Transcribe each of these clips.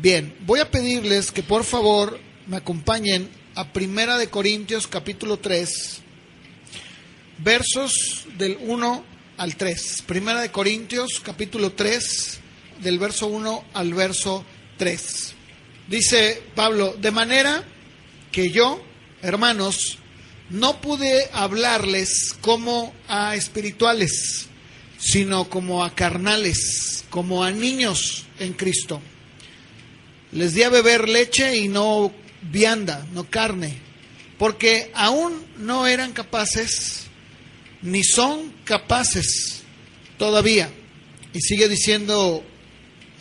Bien, voy a pedirles que por favor me acompañen a Primera de Corintios capítulo 3, versos del 1 al 3. Primera de Corintios capítulo 3, del verso 1 al verso 3. Dice Pablo: de manera que yo, hermanos, no pude hablarles como a espirituales, sino como a carnales, como a niños en Cristo. Les di a beber leche y no vianda, no carne, porque aún no eran capaces, ni son capaces todavía. Y sigue diciendo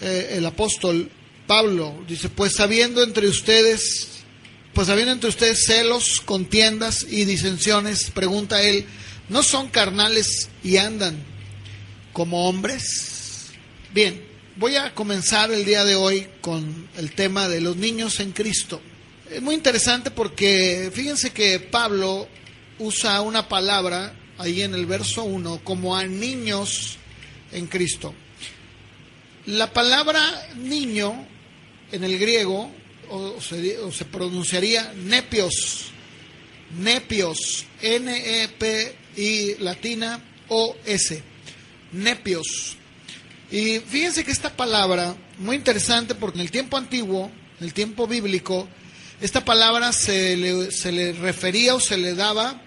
el apóstol Pablo, dice, pues habiendo entre ustedes celos, contiendas y disensiones, pregunta él, ¿no son carnales y andan como hombres? Bien, voy a comenzar el día de hoy con el tema de los niños en Cristo. Es muy interesante porque fíjense que Pablo usa una palabra ahí en el verso 1 como a niños en Cristo. La palabra niño en el griego o se pronunciaría nepios, N-E-P-I latina O-S, nepios. Y fíjense que esta palabra, muy interesante porque en el tiempo antiguo, en el tiempo bíblico, esta palabra se le refería o se le daba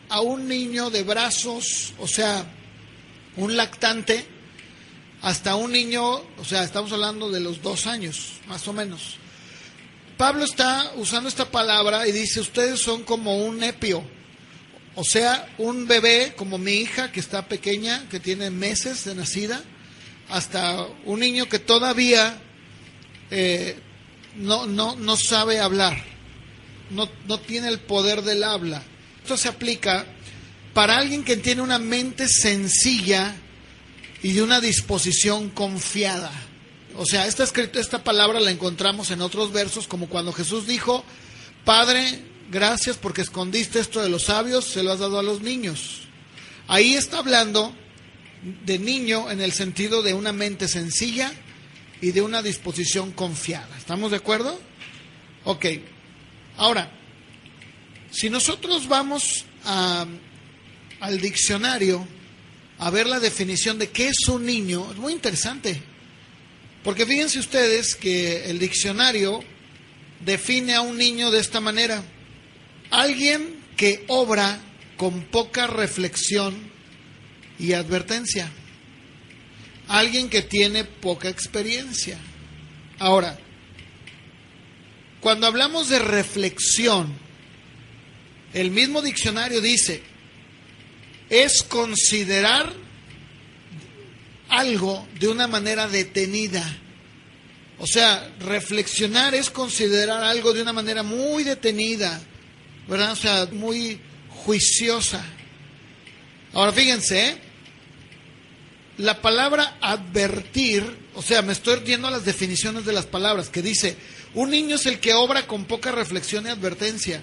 a un niño de brazos, o sea, un lactante, hasta un niño, o sea, estamos hablando de los 2 años, más o menos. Pablo está usando esta palabra y dice, ustedes son como un nepio, o sea, un bebé, como mi hija que está pequeña, que tiene meses de nacida, hasta un niño que todavía no sabe hablar, no tiene el poder del habla. Esto se aplica para alguien que tiene una mente sencilla y de una disposición confiada. O sea, esta palabra la encontramos en otros versos, como cuando Jesús dijo, Padre, gracias porque escondiste esto de los sabios, se lo has dado a los niños. Ahí está hablando de niño en el sentido de una mente sencilla y de una disposición confiada. ¿Estamos de acuerdo? Ok. Ahora, si nosotros vamos al diccionario a ver la definición de qué es un niño, es muy interesante. Porque fíjense ustedes que el diccionario define a un niño de esta manera: alguien que obra con poca reflexión y advertencia, alguien que tiene poca experiencia. Ahora, cuando hablamos de reflexión, el mismo diccionario dice, es considerar algo de una manera detenida. O sea, reflexionar es considerar algo de una manera muy detenida, ¿verdad? O sea, muy juiciosa. Ahora fíjense, la palabra advertir, o sea, me estoy yendo a las definiciones de las palabras, que dice, un niño es el que obra con poca reflexión y advertencia.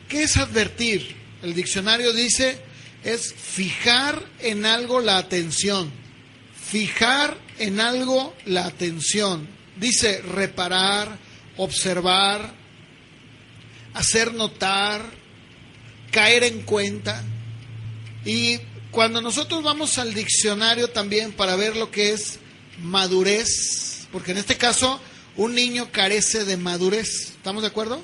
¿Qué es advertir? El diccionario dice, es fijar en algo la atención. Fijar en algo la atención. Dice reparar, observar, hacer notar, caer en cuenta. Y cuando nosotros vamos al diccionario también para ver lo que es madurez, porque en este caso un niño carece de madurez, ¿estamos de acuerdo?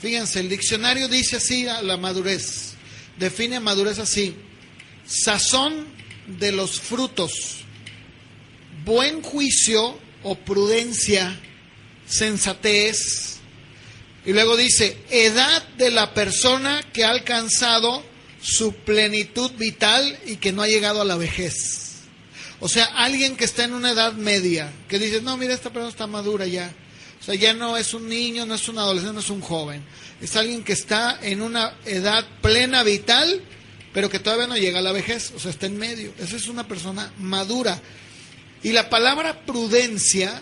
Fíjense, el diccionario dice así a la madurez, define madurez así: sazón de los frutos, buen juicio o prudencia, sensatez. Y luego dice, edad de la persona que ha alcanzado su plenitud vital y que no ha llegado a la vejez. O sea, alguien que está en una edad media, que dice, no, mira, esta persona está madura ya. O sea, ya no es un niño, no es un adolescente, no es un joven. Es alguien que está en una edad plena vital, pero que todavía no llega a la vejez. O sea, está en medio. Esa es una persona madura. Y la palabra prudencia,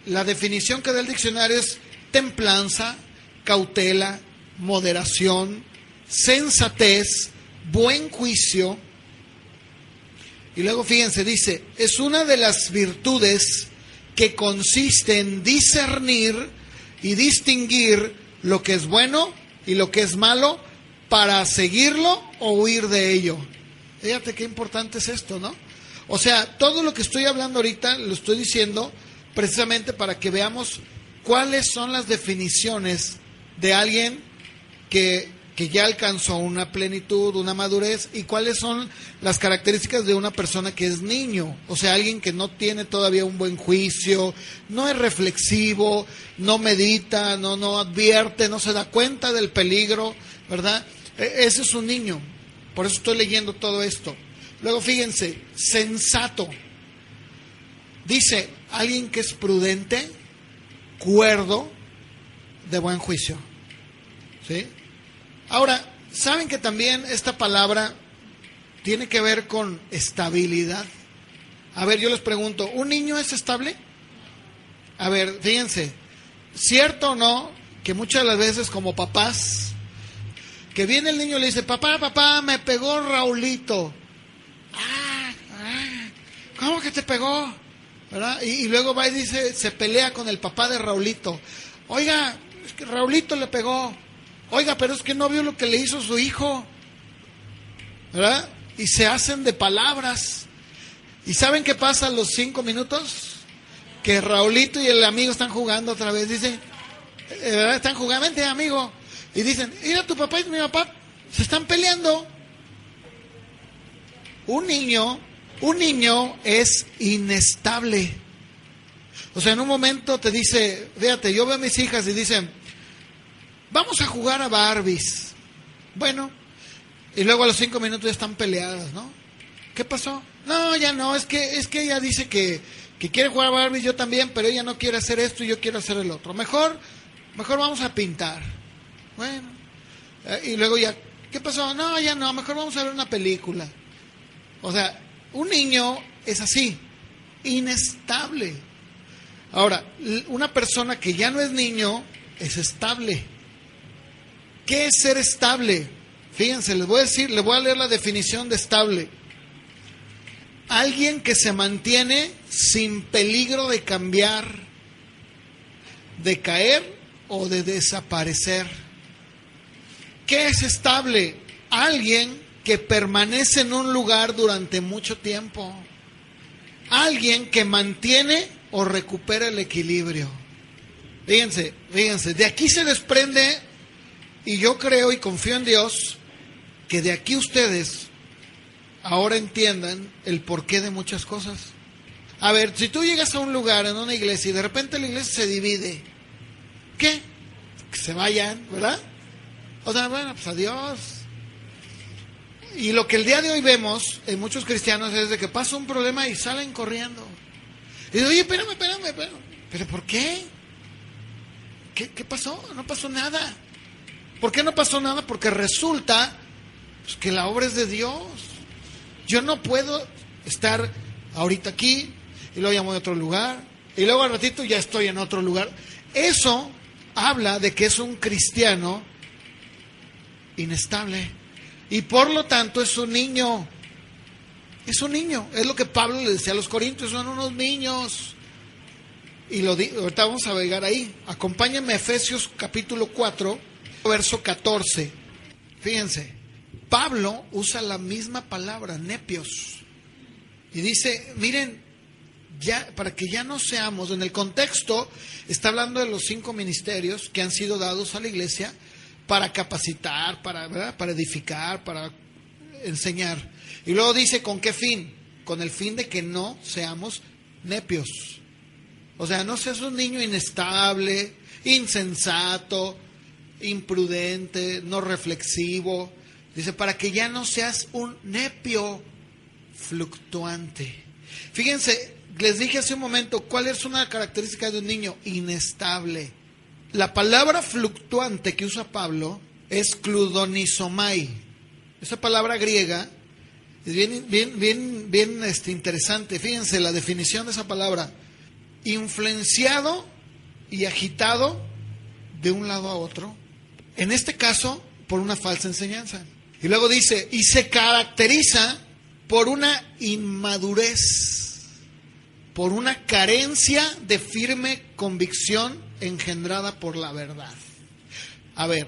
la definición que da el diccionario es templanza, cautela, moderación, sensatez, buen juicio. Y luego fíjense, dice, es una de las virtudes que consiste en discernir y distinguir lo que es bueno y lo que es malo para seguirlo o huir de ello. Fíjate qué importante es esto, ¿no? O sea, todo lo que estoy hablando ahorita lo estoy diciendo precisamente para que veamos cuáles son las definiciones de alguien que ya alcanzó una plenitud, una madurez, y cuáles son las características de una persona que es niño. O sea, alguien que no tiene todavía un buen juicio, no es reflexivo, no medita, no advierte, no se da cuenta del peligro, ¿verdad? Ese es un niño. Por eso estoy leyendo todo esto. Luego fíjense, sensato. Dice, alguien que es prudente, cuerdo, de buen juicio. ¿Sí? Ahora, ¿saben que también esta palabra tiene que ver con estabilidad? A ver, yo les pregunto, ¿un niño es estable? A ver, fíjense, ¿cierto o no que muchas de las veces como papás, que viene el niño y le dice, papá, me pegó Raulito? ¿Cómo que te pegó? ¿Verdad? Y luego va y dice, se pelea con el papá de Raulito. Oiga, es que Raulito le pegó. Oiga, pero es que no vio lo que le hizo su hijo. ¿Verdad? Y se hacen de palabras. ¿Y saben qué pasa a los 5 minutos? Que Raulito y el amigo están jugando otra vez. Dicen, ¿verdad? Están jugando, vente amigo. Y dicen, mira, tu papá y mi papá se están peleando. Un niño es inestable. O sea, en un momento te dice, fíjate, yo veo a mis hijas y dicen, vamos a jugar a Barbies. Bueno, y luego a los 5 minutos ya están peleadas, ¿no? ¿Qué pasó? No, ya no, es que ella dice que quiere jugar a Barbies, yo también, pero ella no quiere hacer esto y yo quiero hacer el otro. Mejor vamos a pintar. Bueno, y luego ya, ¿qué pasó? No, ya no, mejor vamos a ver una película. O sea, un niño es así, inestable. Ahora, una persona que ya no es niño es estable. ¿Qué es ser estable? Fíjense, les voy a leer la definición de estable. Alguien que se mantiene sin peligro de cambiar, de caer o de desaparecer. ¿Qué es estable? Alguien que permanece en un lugar durante mucho tiempo. Alguien que mantiene o recupera el equilibrio. Fíjense, de aquí se desprende, y yo creo y confío en Dios, que de aquí ustedes ahora entiendan el porqué de muchas cosas. A ver, si tú llegas a un lugar, en una iglesia, y de repente la iglesia se divide, ¿qué? Que se vayan, ¿verdad? O sea, bueno, pues adiós. Y lo que el día de hoy vemos en muchos cristianos es de que pasa un problema y salen corriendo. Y digo, oye, espérame. ¿Pero por qué? ¿Qué pasó? No pasó nada. ¿Por qué no pasó nada? Porque resulta pues, que la obra es de Dios. Yo no puedo estar ahorita aquí y luego llamo de otro lugar y luego al ratito ya estoy en otro lugar. Eso habla de que es un cristiano inestable y por lo tanto es un niño. Es un niño. Es lo que Pablo le decía a los corintios, son unos niños. Y ahorita vamos a llegar ahí. Acompáñenme a Efesios capítulo 4, verso 14. Fíjense, Pablo usa la misma palabra, nepios. Y dice, miren, ya para que ya no seamos, en el contexto está hablando de los 5 ministerios que han sido dados a la iglesia para capacitar, ¿verdad? Para edificar, para enseñar. Y luego dice, ¿con qué fin? Con el fin de que no seamos nepios. O sea, no seas un niño inestable, insensato, imprudente, no reflexivo. Dice, para que ya no seas un nepio fluctuante. Fíjense, les dije hace un momento, ¿cuál es una característica de un niño? Inestable. La palabra fluctuante que usa Pablo es kludonizomai. Esa palabra griega es bien interesante. Fíjense la definición de esa palabra. Influenciado y agitado de un lado a otro. En este caso, por una falsa enseñanza. Y luego dice, y se caracteriza por una inmadurez. por una carencia de firme convicción engendrada por la verdad. A ver,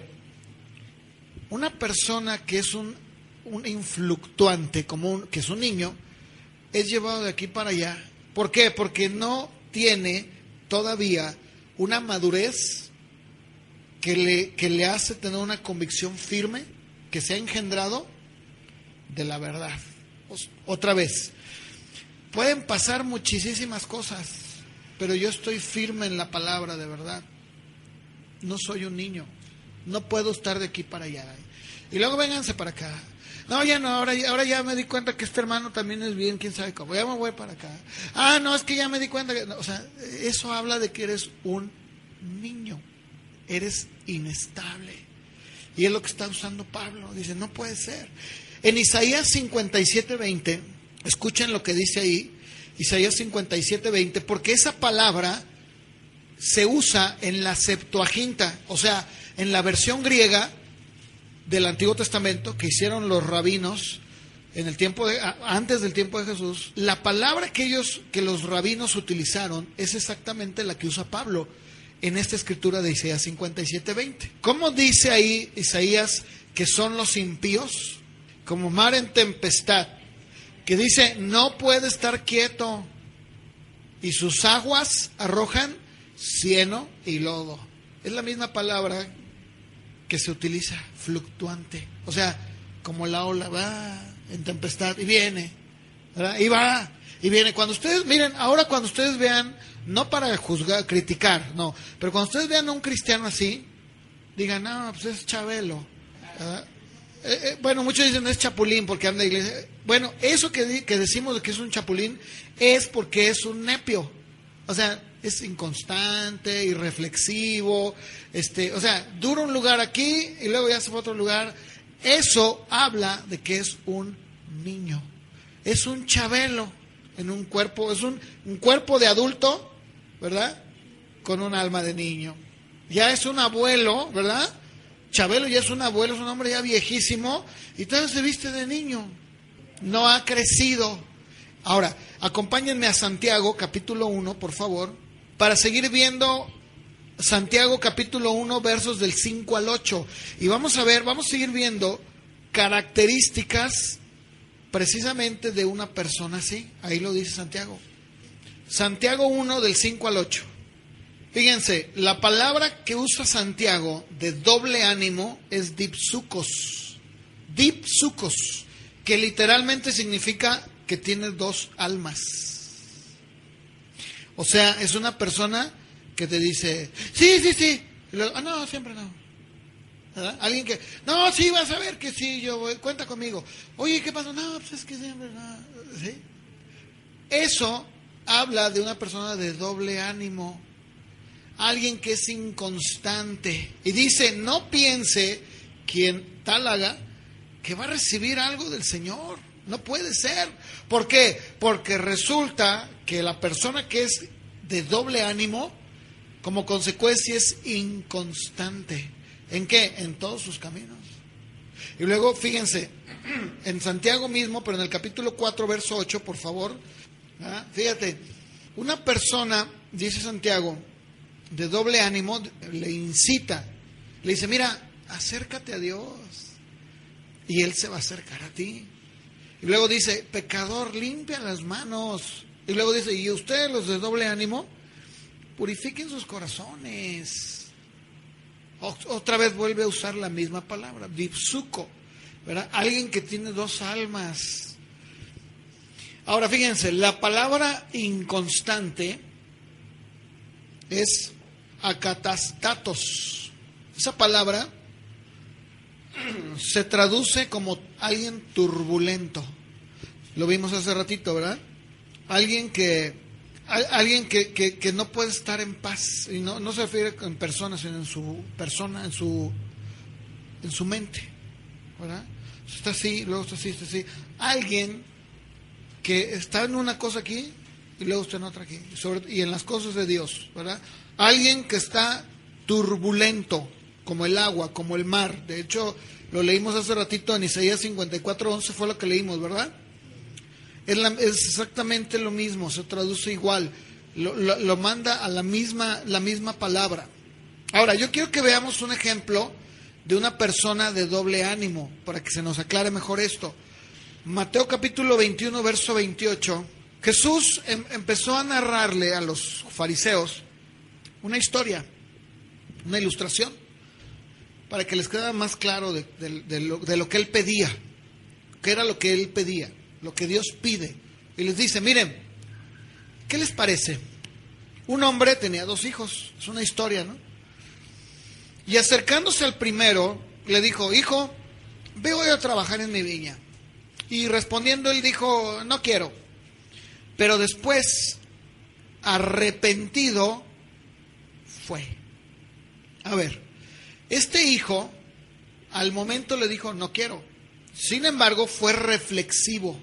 una persona que es un influctuante, que es un niño, es llevado de aquí para allá. ¿Por qué? Porque no tiene todavía una madurez que le hace tener una convicción firme que se ha engendrado de la verdad. Otra vez, pueden pasar muchísimas cosas, pero yo estoy firme en la palabra de verdad. No soy un niño, no puedo estar de aquí para allá. Y luego vénganse para acá. No, ya no, ahora ya me di cuenta que este hermano también es bien, quién sabe cómo. Ya me voy para acá. Ah, no, es que ya me di cuenta que... No, o sea, eso habla de que eres un niño. Eres inestable. Y es lo que está usando Pablo. Dice, no puede ser. En Isaías 57:20, escuchen lo que dice ahí. Isaías 57:20, porque esa palabra se usa en la Septuaginta, o sea, en la versión griega del Antiguo Testamento que hicieron los rabinos en el tiempo antes del tiempo de Jesús. La palabra que los rabinos utilizaron es exactamente la que usa Pablo en esta escritura de Isaías 57:20. ¿Cómo dice ahí Isaías que son los impíos? Como mar en tempestad, que dice no puede estar quieto y sus aguas arrojan cieno y lodo. Es la misma palabra que se utiliza, fluctuante, o sea, como la ola va en tempestad y viene, ¿verdad? Y va y viene. Cuando ustedes miren, ahora cuando ustedes vean, no para juzgar, criticar, no, pero cuando ustedes vean a un cristiano así, digan, no, pues es Chabelo, ¿verdad? Bueno, muchos dicen es chapulín porque anda a la iglesia. Bueno, eso que decimos de que es un chapulín es porque es un nepio, o sea, es inconstante, irreflexivo, o sea, dura un lugar aquí y luego ya se fue a otro lugar. Eso habla de que es un niño, es un Chabelo en un cuerpo, es un cuerpo de adulto, ¿verdad? Con un alma de niño. Ya es un abuelo, ¿verdad? Chabelo ya es un abuelo, es un hombre ya viejísimo y todavía se viste de niño, no ha crecido. Ahora, acompáñenme a Santiago capítulo 1, por favor, para seguir viendo Santiago capítulo 1, versos del 5 al 8. Y vamos a seguir viendo características precisamente de una persona así. Ahí lo dice Santiago. Santiago 1, del 5 al 8. Fíjense, la palabra que usa Santiago de doble ánimo es dipsukos. Dipsukos, que literalmente significa que tiene dos almas. O sea, es una persona que te dice, sí. Y luego, no, siempre no. ¿Verdad? Alguien que, no, sí, vas a ver que sí, yo voy, cuenta conmigo. Oye, ¿qué pasó? No, pues es que siempre no. ¿Sí? Eso habla de una persona de doble ánimo. Alguien que es inconstante. Y dice, no piense quien tal haga que va a recibir algo del Señor. No puede ser. ¿Por qué? Porque resulta que la persona que es de doble ánimo, como consecuencia es inconstante. ¿En qué? En todos sus caminos. Y luego, fíjense, en Santiago mismo, pero en el capítulo 4, verso 8, por favor. Fíjate, una persona, dice Santiago, de doble ánimo, le incita, le dice, mira, acércate a Dios y Él se va a acercar a ti. Y luego dice, pecador, limpia las manos. Y luego dice, y ustedes los de doble ánimo, purifiquen sus corazones. Otra vez vuelve a usar la misma palabra, dipsuko, ¿verdad? Alguien que tiene dos almas. Ahora fíjense, la palabra inconstante es akatastatos. Esa palabra se traduce como alguien turbulento. Lo vimos hace ratito, ¿verdad? Alguien que no puede estar en paz. Y no se refiere en persona, sino en su persona, en su mente, ¿verdad? Está así, luego está así. Alguien que está en una cosa aquí y luego está en otra aquí. Y en las cosas de Dios, ¿verdad? Alguien que está turbulento, como el agua, como el mar. De hecho, lo leímos hace ratito en Isaías 54:11, fue lo que leímos, ¿verdad? Es exactamente lo mismo, se traduce igual, lo manda a la misma palabra. Ahora, yo quiero que veamos un ejemplo de una persona de doble ánimo, para que se nos aclare mejor esto. Mateo capítulo 21, verso 28. Jesús empezó a narrarle a los fariseos una historia, una ilustración, para que les quedara más claro de lo que él pedía, qué era lo que él pedía, lo que Dios pide. Y les dice, miren, ¿qué les parece? Un hombre tenía 2 hijos, es una historia, ¿no? Y acercándose al primero, le dijo, hijo, ve hoy a trabajar en mi viña. Y respondiendo él dijo, no quiero. Pero después, arrepentido, fue. A ver, este hijo al momento le dijo, no quiero. Sin embargo, fue reflexivo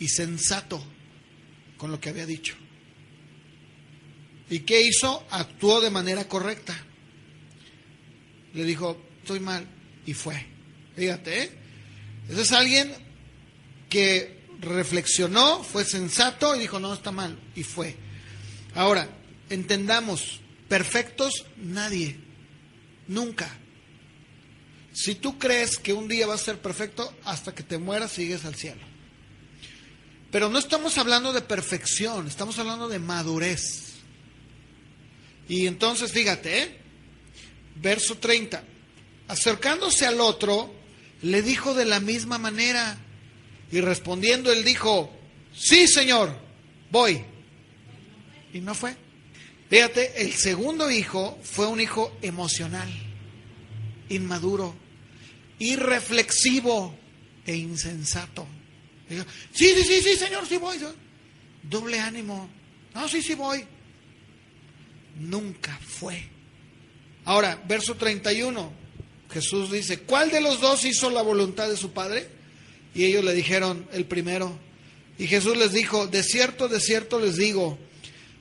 y sensato con lo que había dicho. ¿Y qué hizo? Actuó de manera correcta. Le dijo, estoy mal, y fue. Fíjate, ¿eh? Ese es alguien que reflexionó, fue sensato y dijo, no, está mal, y fue. Ahora, entendamos, perfectos nadie, nunca. Si tú crees que un día vas a ser perfecto, hasta que te mueras sigues al cielo. Pero no estamos hablando de perfección, estamos hablando de madurez. Y entonces, fíjate, verso 30, acercándose al otro, le dijo de la misma manera, y respondiendo él dijo, sí, Señor, voy. Y no fue. Fíjate, el segundo hijo fue un hijo emocional, inmaduro, irreflexivo e insensato. Dijo, sí, Señor, sí voy. Doble ánimo. No, sí voy. Nunca fue. Ahora, verso 31, Jesús dice, ¿cuál de los 2 hizo la voluntad de su padre? Y ellos le dijeron, el primero. Y Jesús les dijo, de cierto les digo,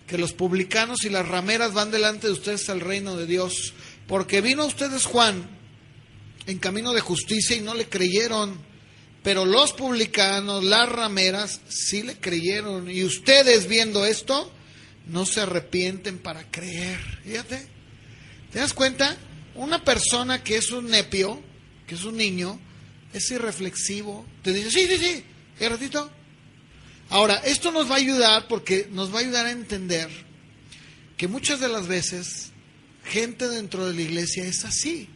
que los publicanos y las rameras van delante de ustedes al reino de Dios, porque vino a ustedes Juan en camino de justicia y no le creyeron, pero los publicanos, las rameras, sí le creyeron, y ustedes viendo esto, no se arrepienten para creer. Fíjate, ¿te das cuenta? Una persona que es un nepio, que es un niño, es irreflexivo, te dice, sí, ¿qué ratito? Ahora, esto nos va a ayudar porque nos va a ayudar a entender que muchas de las veces gente dentro de la iglesia es así,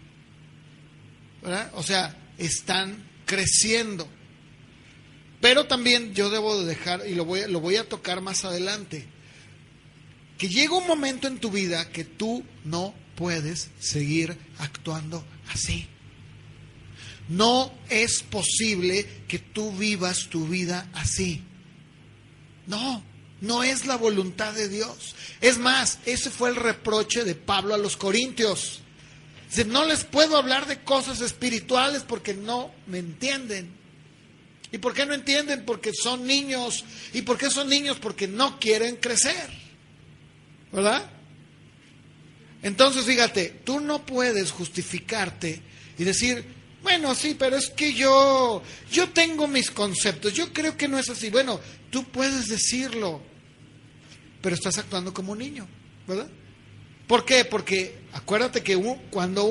¿verdad? O sea, están creciendo. Pero también yo debo de dejar, y lo voy a tocar más adelante, que llega un momento en tu vida que tú no puedes seguir actuando así. No es posible que tú vivas tu vida así. No es la voluntad de Dios. Es más, ese fue el reproche de Pablo a los corintios. Dice, no les puedo hablar de cosas espirituales porque no me entienden. ¿Y por qué no entienden? Porque son niños. ¿Y por qué son niños? Porque no quieren crecer, ¿verdad? Entonces, fíjate, tú no puedes justificarte y decir, bueno, sí, pero es que yo tengo mis conceptos, yo creo que no es así. Bueno, tú puedes decirlo, pero estás actuando como un niño, ¿verdad? ¿Por qué? Porque acuérdate que cuando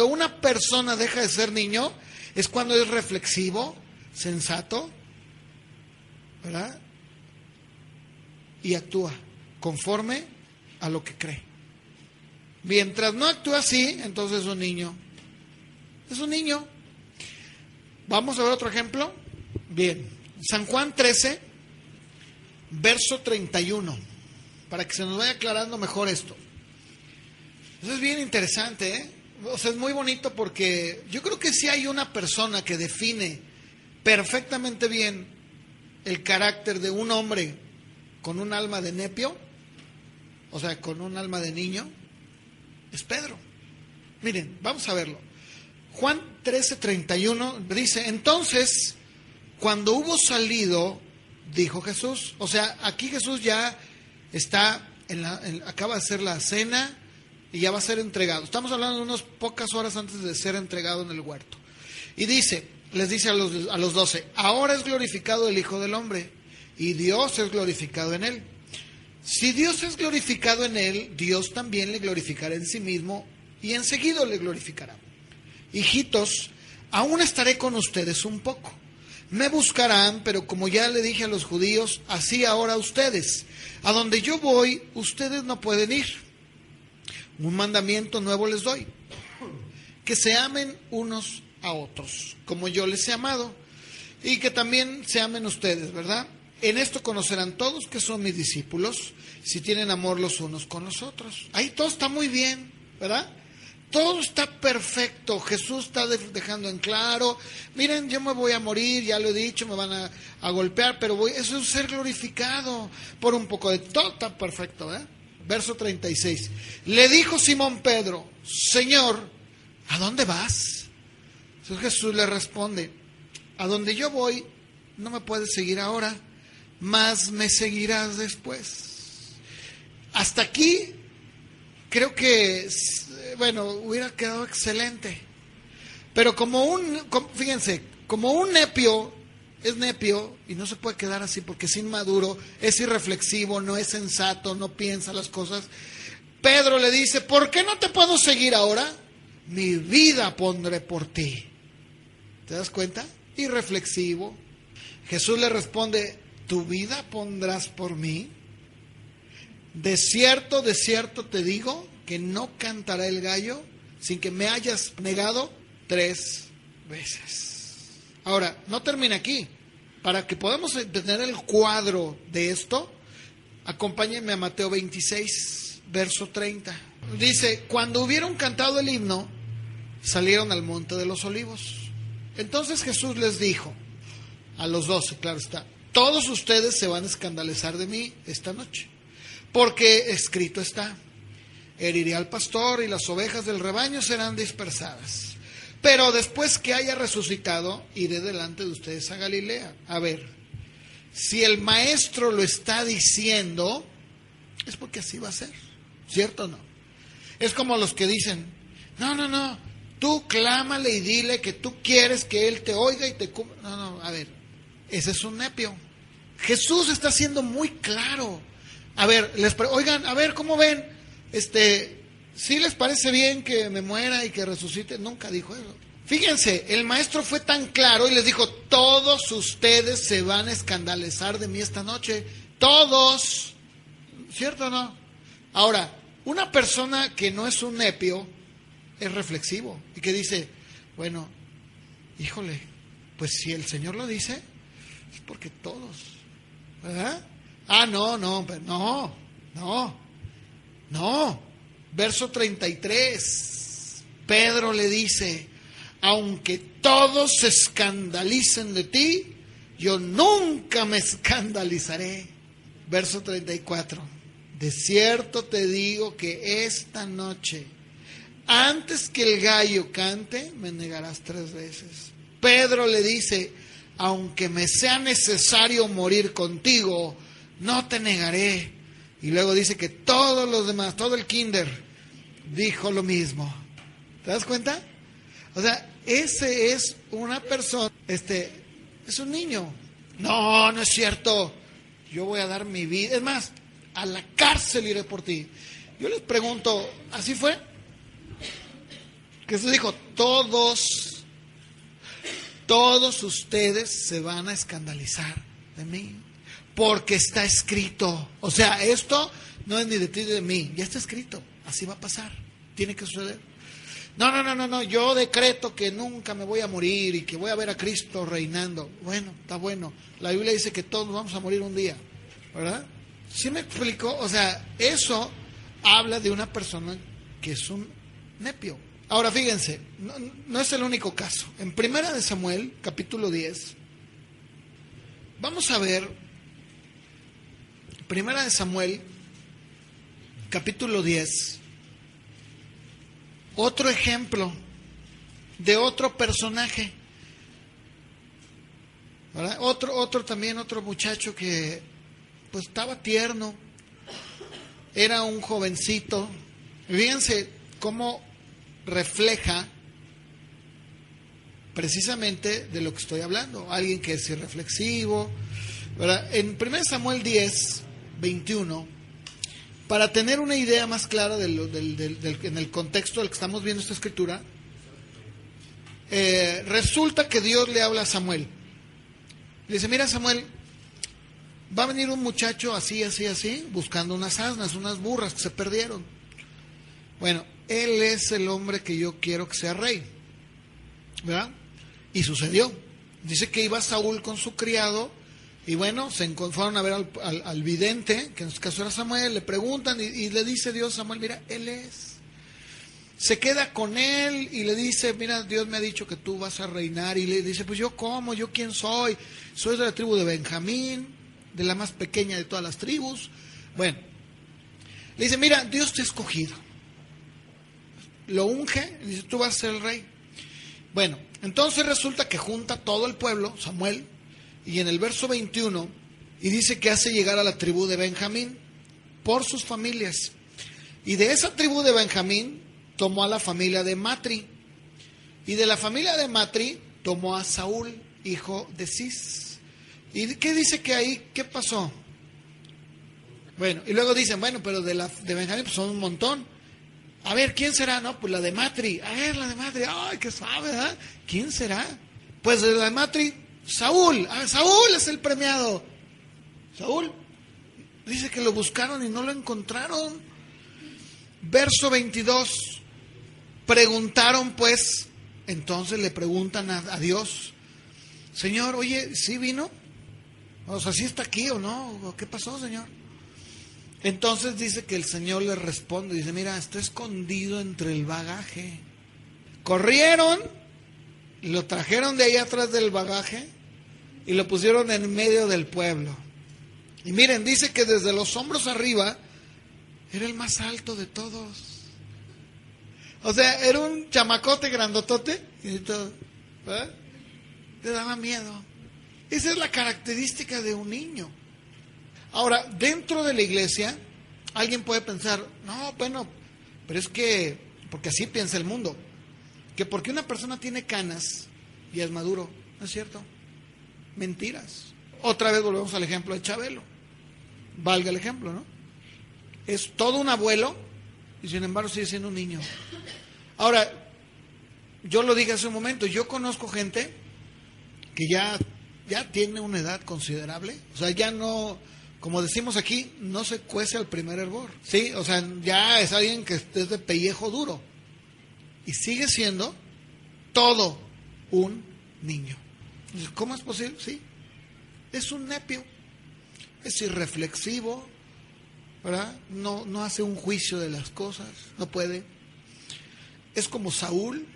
una persona deja de ser niño, es cuando es reflexivo, sensato, ¿verdad? Y actúa conforme a lo que cree. Mientras no actúa así, entonces es un niño. Es un niño. Vamos a ver otro ejemplo. Bien, San Juan 13, verso 31, para que se nos vaya aclarando mejor esto. Eso es bien interesante, ¿eh? O sea, es muy bonito porque yo creo que sí hay una persona que define perfectamente bien el carácter de un hombre con un alma de nepio, o sea, con un alma de niño, es Pedro. Miren, vamos a verlo. Juan 13:31 dice, entonces, cuando hubo salido, dijo Jesús, o sea, aquí Jesús ya está, acaba de hacer la cena y ya va a ser entregado. Estamos hablando de unas pocas horas antes de ser entregado en el huerto. Y dice, les dice a los 12, ahora es glorificado el Hijo del Hombre y Dios es glorificado en él. Si Dios es glorificado en él, Dios también le glorificará en sí mismo y enseguida le glorificará. Hijitos, aún estaré con ustedes un poco. Me buscarán, pero como ya le dije a los judíos, así ahora a ustedes. A donde yo voy, ustedes no pueden ir. Un mandamiento nuevo les doy, que se amen unos a otros, como yo les he amado, y que también se amen ustedes, ¿verdad? En esto conocerán todos que son mis discípulos, si tienen amor los unos con los otros. Ahí todo está muy bien, ¿verdad? Todo está perfecto. Jesús está dejando en claro, miren, yo me voy a morir, ya lo he dicho, me van a golpear, pero eso es ser glorificado por un poco de todo. Está perfecto, ¿eh? Verso 36. Le dijo Simón Pedro, Señor, ¿a dónde vas? Entonces Jesús le responde, a donde yo voy, no me puedes seguir ahora, mas me seguirás después. Hasta aquí, creo que, bueno, hubiera quedado excelente. Pero fíjense, como un nepio es nepio y no se puede quedar así porque es inmaduro, es irreflexivo, no es sensato, no piensa las cosas. Pedro le dice, ¿por qué no te puedo seguir ahora? Mi vida pondré por ti. ¿Te das cuenta? Irreflexivo. Jesús le responde, ¿tu vida pondrás por mí? De cierto te digo que no cantará el gallo sin que me hayas negado 3 veces. Ahora, no termina aquí. Para que podamos tener el cuadro de esto, acompáñenme a Mateo 26, verso 30. Dice, cuando hubieron cantado el himno, salieron al monte de los olivos. Entonces Jesús les dijo, a los 12, claro está, todos ustedes se van a escandalizar de mí esta noche, porque escrito está, heriré al pastor y las ovejas del rebaño serán dispersadas. Pero después que haya resucitado, iré delante de ustedes a Galilea. A ver, si el maestro lo está diciendo, es porque así va a ser, ¿cierto o no? Es como los que dicen, no, tú clámale y dile que tú quieres que él te oiga y te cumpla. No, a ver, ese es un nepio. Jesús está siendo muy claro. A ver, oigan, a ver, ¿cómo ven? ¿Sí les parece bien que me muera y que resucite? Nunca dijo eso. Fíjense, el maestro fue tan claro y les dijo, todos ustedes se van a escandalizar de mí esta noche. Todos. ¿Cierto o no? Ahora, una persona que no es un nepio es reflexivo y que dice, bueno, híjole, pues si el Señor lo dice, es porque todos, ¿verdad? No. Verso 33, Pedro le dice, aunque todos se escandalicen de ti, yo nunca me escandalizaré. Verso 34, de cierto te digo que esta noche, antes que el gallo cante, me negarás 3 veces. Pedro le dice, aunque me sea necesario morir contigo, no te negaré. Y luego dice que todos los demás, todo el kinder, dijo lo mismo. ¿Te das cuenta? O sea, ese es una persona, es un niño. No es cierto. Yo voy a dar mi vida. Es más, a la cárcel iré por ti. Yo les pregunto, ¿así fue? Jesús dijo, todos ustedes se van a escandalizar de mí. Porque está escrito. O sea, esto no es ni de ti ni de mí. Ya está escrito. Así va a pasar. Tiene que suceder. No. Yo decreto que nunca me voy a morir y que voy a ver a Cristo reinando. Bueno, está bueno. La Biblia dice que todos vamos a morir un día. ¿Verdad? ¿Sí me explico? O sea, eso habla de una persona que es un nepio. Ahora, fíjense, no es el único caso. En 1 Samuel, capítulo 10, vamos a ver 1 Samuel, capítulo 10, otro ejemplo de otro personaje, ¿verdad? Otro muchacho que pues estaba tierno, era un jovencito. Fíjense cómo refleja 1 precisamente de lo que estoy hablando. Alguien que es irreflexivo, ¿verdad? En 1 Samuel 10, 21, para tener una idea más clara en el contexto del que estamos viendo esta escritura, resulta que Dios le habla a Samuel. Le dice, mira Samuel, va a venir un muchacho así, así, así, buscando unas asnas, unas burras que se perdieron. Bueno, él es el hombre que yo quiero que sea rey, ¿verdad? Y sucedió. Dice que iba Saúl con su criado, y bueno, fueron a ver al vidente, que en este caso era Samuel, le preguntan, y le dice Dios a Samuel, mira, él es. Se queda con él y le dice, mira, Dios me ha dicho que tú vas a reinar, y le dice, pues yo cómo, yo quién soy, soy de la tribu de Benjamín, de la más pequeña de todas las tribus. Bueno, le dice, mira, Dios te ha escogido, lo unge, y dice, tú vas a ser el rey. Bueno, entonces resulta que junta todo el pueblo, Samuel, y en el verso 21, y dice que hace llegar a la tribu de Benjamín por sus familias. Y de esa tribu de Benjamín tomó a la familia de Matri. Y de la familia de Matri tomó a Saúl, hijo de Cis. ¿Y qué dice que ahí? ¿Qué pasó? Bueno, y luego dicen, bueno, pero de Benjamín pues son un montón. A ver, ¿quién será? No, pues la de Matri. A ver, la de Matri. Ay, qué suave, ¿verdad? ¿Quién será? Pues de la de Matri, Saúl. Ah, Saúl es el premiado. Saúl. Dice que lo buscaron y no lo encontraron. Verso 22. Preguntaron pues, entonces le preguntan a Dios, Señor, oye, ¿sí vino? O sea, ¿sí está aquí o no? ¿O qué pasó, Señor? Entonces dice que el Señor le responde, dice, mira, está escondido entre el bagaje. Corrieron, lo trajeron de ahí atrás del bagaje y lo pusieron en medio del pueblo. Y miren, dice que desde los hombros arriba era el más alto de todos. O sea, era un chamacote grandotote y todo, ¿verdad? Le daba miedo. Esa es la característica de un niño. Ahora, dentro de la iglesia, alguien puede pensar, no, bueno, pero es que, porque así piensa el mundo, que porque una persona tiene canas y es maduro, ¿no es cierto? Mentiras. Otra vez volvemos al ejemplo de Chabelo. Valga el ejemplo, ¿no? Es todo un abuelo y sin embargo sigue siendo un niño. Ahora, yo lo dije hace un momento, yo conozco gente que ya tiene una edad considerable, o sea, ya no, como decimos aquí, no se cuece al primer hervor, ¿sí? O sea, ya es alguien que es de pellejo duro y sigue siendo todo un niño. ¿Cómo es posible? Sí, es un nepio, es irreflexivo, ¿verdad? No hace un juicio de las cosas, no puede. Es como Saúl,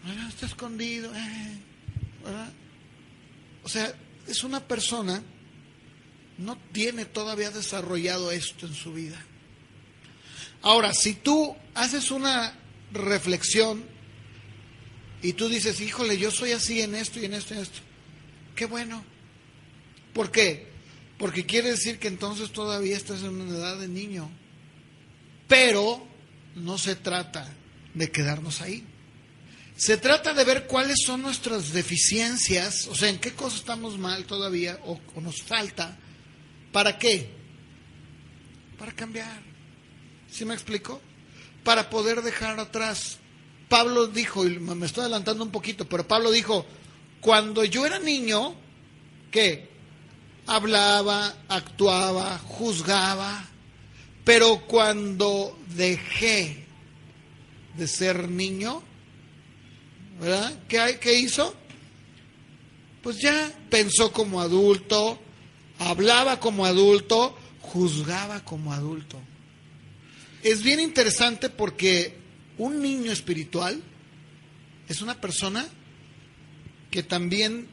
¿verdad? Está escondido, ¿verdad? O sea, es una persona, no tiene todavía desarrollado esto en su vida. Ahora, si tú haces una reflexión y tú dices, híjole, yo soy así en esto y en esto y en esto, qué bueno. ¿Por qué? Porque quiere decir que entonces todavía estás en una edad de niño. Pero no se trata de quedarnos ahí. Se trata de ver cuáles son nuestras deficiencias, o sea, en qué cosas estamos mal todavía o nos falta. ¿Para qué? Para cambiar. ¿Sí me explico? Para poder dejar atrás. Pablo dijo, y me estoy adelantando un poquito, pero Pablo dijo, cuando yo era niño, ¿qué? Hablaba, actuaba, juzgaba, pero cuando dejé de ser niño, ¿verdad? ¿Qué hizo? Pues ya pensó como adulto, hablaba como adulto, juzgaba como adulto. Es bien interesante porque un niño espiritual es una persona que también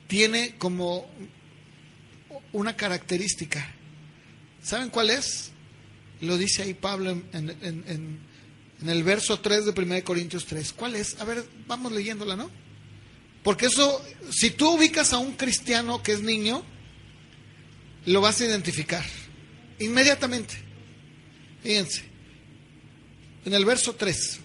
tiene como una característica. ¿Saben cuál es? Lo dice ahí Pablo en el verso 3 de 1 Corintios 3. ¿Cuál es? A ver, vamos leyéndola, ¿no? Porque eso, si tú ubicas a un cristiano que es niño, lo vas a identificar inmediatamente. Fíjense, en el verso 3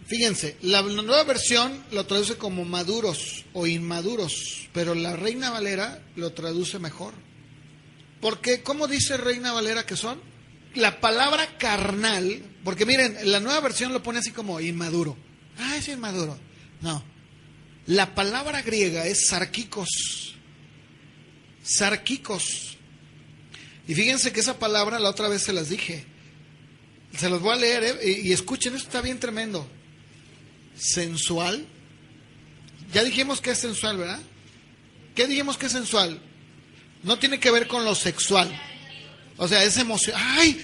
Fíjense, la nueva versión lo traduce como maduros o inmaduros, pero la Reina Valera lo traduce mejor. Porque, ¿cómo dice Reina Valera que son? La palabra carnal, porque miren, la nueva versión lo pone así como inmaduro. Ah, es inmaduro. No. La palabra griega es sarkikos. Sarkikos. Y fíjense que esa palabra la otra vez se las dije. Se los voy a leer, y escuchen, esto está bien tremendo. Sensual. Ya dijimos que es sensual, ¿verdad? ¿Qué dijimos que es sensual? No tiene que ver con lo sexual. O sea, es emoción. ¡Ay,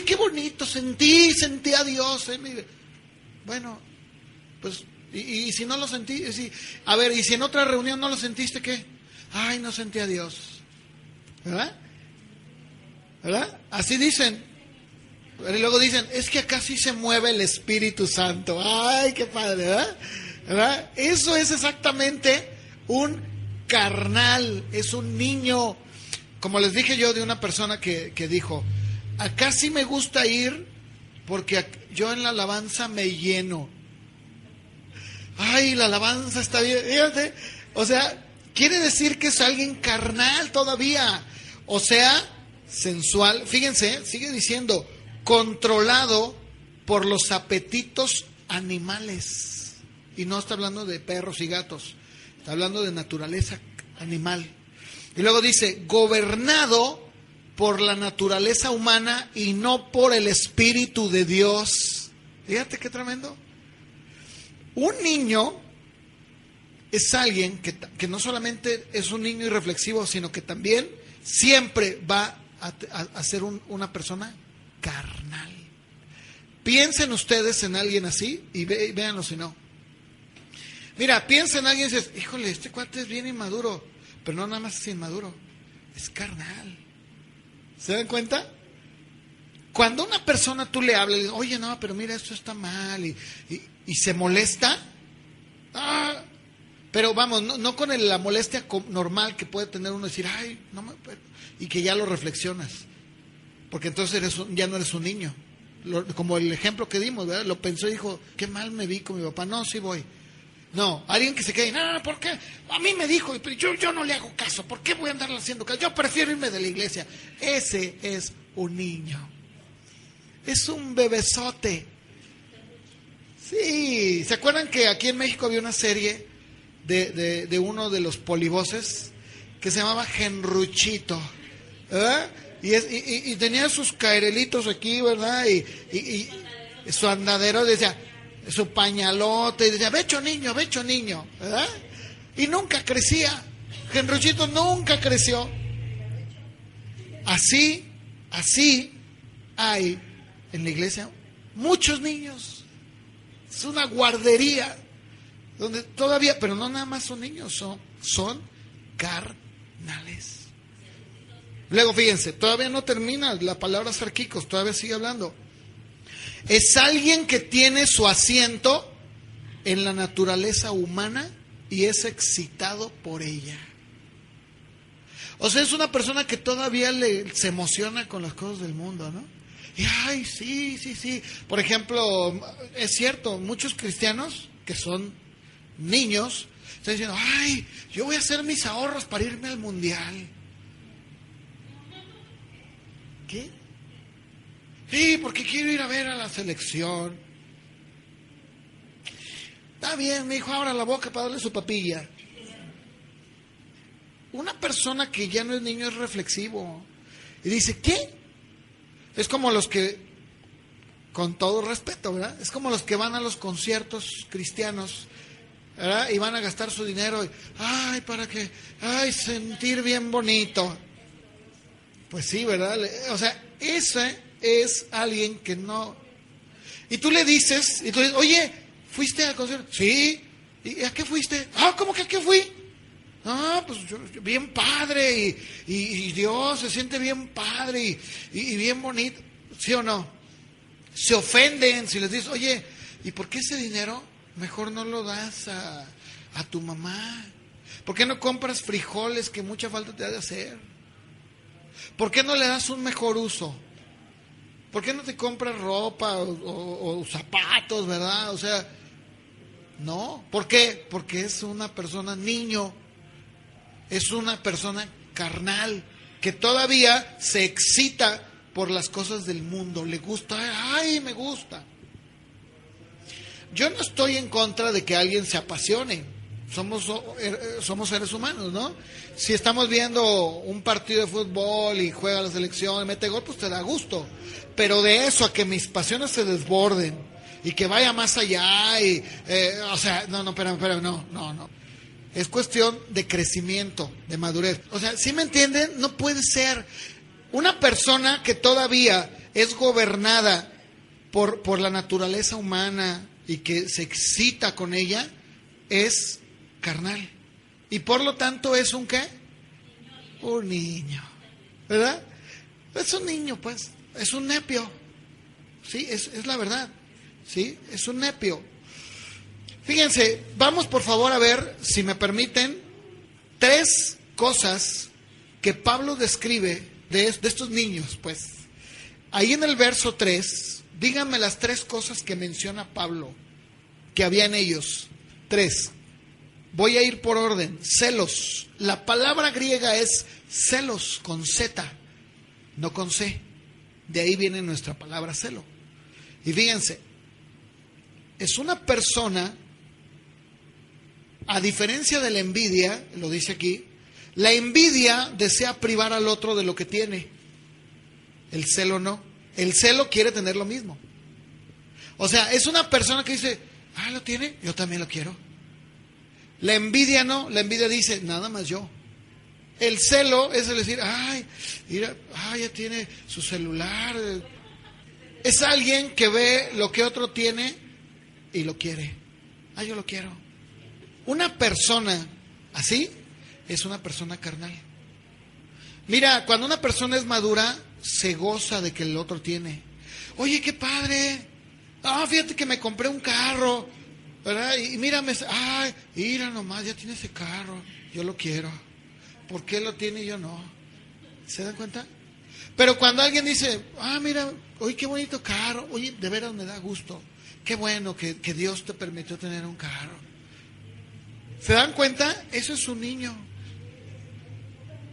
qué bonito! Sentí a Dios. Bueno, pues, y si no lo sentí, a ver, y si en otra reunión no lo sentiste, ¿qué? ¡Ay, no sentí a Dios! ¿Verdad? ¿Verdad? Así dicen. Y luego dicen, es que acá sí se mueve el Espíritu Santo. ¡Ay, qué padre! ¿Verdad? Eso es exactamente un carnal, es un niño. Como les dije yo de una persona que dijo, acá sí me gusta ir porque yo en la alabanza me lleno. ¡Ay, la alabanza está bien! Fíjate, o sea, quiere decir que es alguien carnal todavía. O sea, sensual. Fíjense, sigue diciendo, controlado por los apetitos animales. Y no está hablando de perros y gatos, está hablando de naturaleza animal. Y luego dice, gobernado por la naturaleza humana y no por el Espíritu de Dios. Fíjate qué tremendo. Un niño es alguien que no solamente es un niño irreflexivo, sino que también siempre va a ser una persona carnal. Piensen ustedes en alguien así y véanlo si no. Mira, piensa en alguien y dices, híjole, este cuate es bien inmaduro, pero no nada más es inmaduro, es carnal. ¿Se dan cuenta? Cuando una persona tú le hablas y dices, oye, no, pero mira, esto está mal, y se molesta, pero vamos, no con la molestia normal que puede tener uno, decir, ay, no me... y que ya lo reflexionas. Porque entonces ya no eres un niño. Como el ejemplo que dimos, ¿verdad? Lo pensó y dijo, qué mal me vi con mi papá. No, sí voy. No, alguien que se quede, no, ¿por qué? A mí me dijo, yo no le hago caso. ¿Por qué voy a andarle haciendo caso? Yo prefiero irme de la iglesia. Ese es un niño. Es un bebesote. Sí, ¿se acuerdan que aquí en México había una serie de uno de los polivoces que se llamaba Genruchito? ¿Verdad? Y tenía sus cairelitos aquí, ¿verdad? Y su andadero, decía, su pañalote, y decía, vecho niño, ¿verdad? Y nunca crecía. Genruchito nunca creció. Así hay en la iglesia muchos niños. Es una guardería donde todavía, pero no nada más son niños, son carnales. Luego fíjense, todavía no termina la palabra sarquicos, todavía sigue hablando. Es alguien que tiene su asiento en la naturaleza humana y es excitado por ella. O sea, es una persona que todavía se emociona con las cosas del mundo, ¿no? Y ay, sí. Por ejemplo, es cierto, muchos cristianos que son niños están diciendo, ay, yo voy a hacer mis ahorros para irme al mundial. ¿Qué? Sí, porque quiero ir a ver a la selección. Está bien, mi hijo, abra la boca para darle su papilla. Una persona que ya no es niño es reflexivo. Y dice, ¿qué? Es como los que, con todo respeto, ¿verdad? Es como los que van a los conciertos cristianos, ¿verdad? Y van a gastar su dinero. Ay, ¿para qué? Ay, sentir bien bonito. Pues sí, ¿verdad? O sea, ese es alguien que no... Y tú le dices, oye, ¿fuiste al concierto? Sí. ¿Y a qué fuiste? ¿Cómo que a qué fui? Pues yo, bien padre, y Dios se siente bien padre, y bien bonito. ¿Sí o no? Se ofenden si les dices, oye, ¿y por qué ese dinero mejor no lo das a tu mamá? ¿Por qué no compras frijoles que mucha falta te ha de hacer? ¿Por qué no le das un mejor uso? ¿Por qué no te compras ropa o zapatos, verdad? O sea, No, ¿por qué? Porque es una persona niño, es una persona carnal, que todavía se excita por las cosas del mundo, le gusta, ay, me gusta. Yo no estoy en contra de que alguien se apasione, somos seres humanos, ¿no? Si estamos viendo un partido de fútbol y juega la selección y mete gol, pues te da gusto, pero de eso a que mis pasiones se desborden y que vaya más allá y, o sea, espérame, no. Es cuestión de crecimiento, de madurez. O sea, ¿sí me entienden? No puede ser una persona que todavía es gobernada por la naturaleza humana y que se excita con ella, es carnal. Y por lo tanto es un ¿qué? Un niño, ¿verdad? Es un niño, pues, es un nepio. Sí, es la verdad. Sí, es un nepio. Fíjense, vamos por favor a ver, si me permiten, 3 cosas que Pablo describe de estos niños, pues. Ahí en el verso 3, díganme las 3 cosas que menciona Pablo, que había en ellos. 3. Voy a ir por orden. Celos. La palabra griega es celos, con Z, no con C. De ahí viene nuestra palabra celo. Y fíjense, es una persona, a diferencia de la envidia, lo dice aquí, la envidia desea privar al otro de lo que tiene. El celo no. El celo quiere tener lo mismo. O sea, es una persona que dice, lo tiene, yo también lo quiero. La envidia no, la envidia dice, nada más yo. El celo es el decir, mira, ya tiene su celular. Es alguien que ve lo que otro tiene y lo quiere. Yo lo quiero. Una persona así es una persona carnal. Mira, cuando una persona es madura, se goza de que el otro tiene. Oye, qué padre. Fíjate que me compré un carro, ¿verdad? Y mírame, mira nomás, ya tiene ese carro. Yo lo quiero. ¿Por qué lo tiene y yo no? ¿Se dan cuenta? Pero cuando alguien dice, mira, oye, qué bonito carro. Oye, de veras me da gusto. Qué bueno que Dios te permitió tener un carro. ¿Se dan cuenta? Eso es un niño.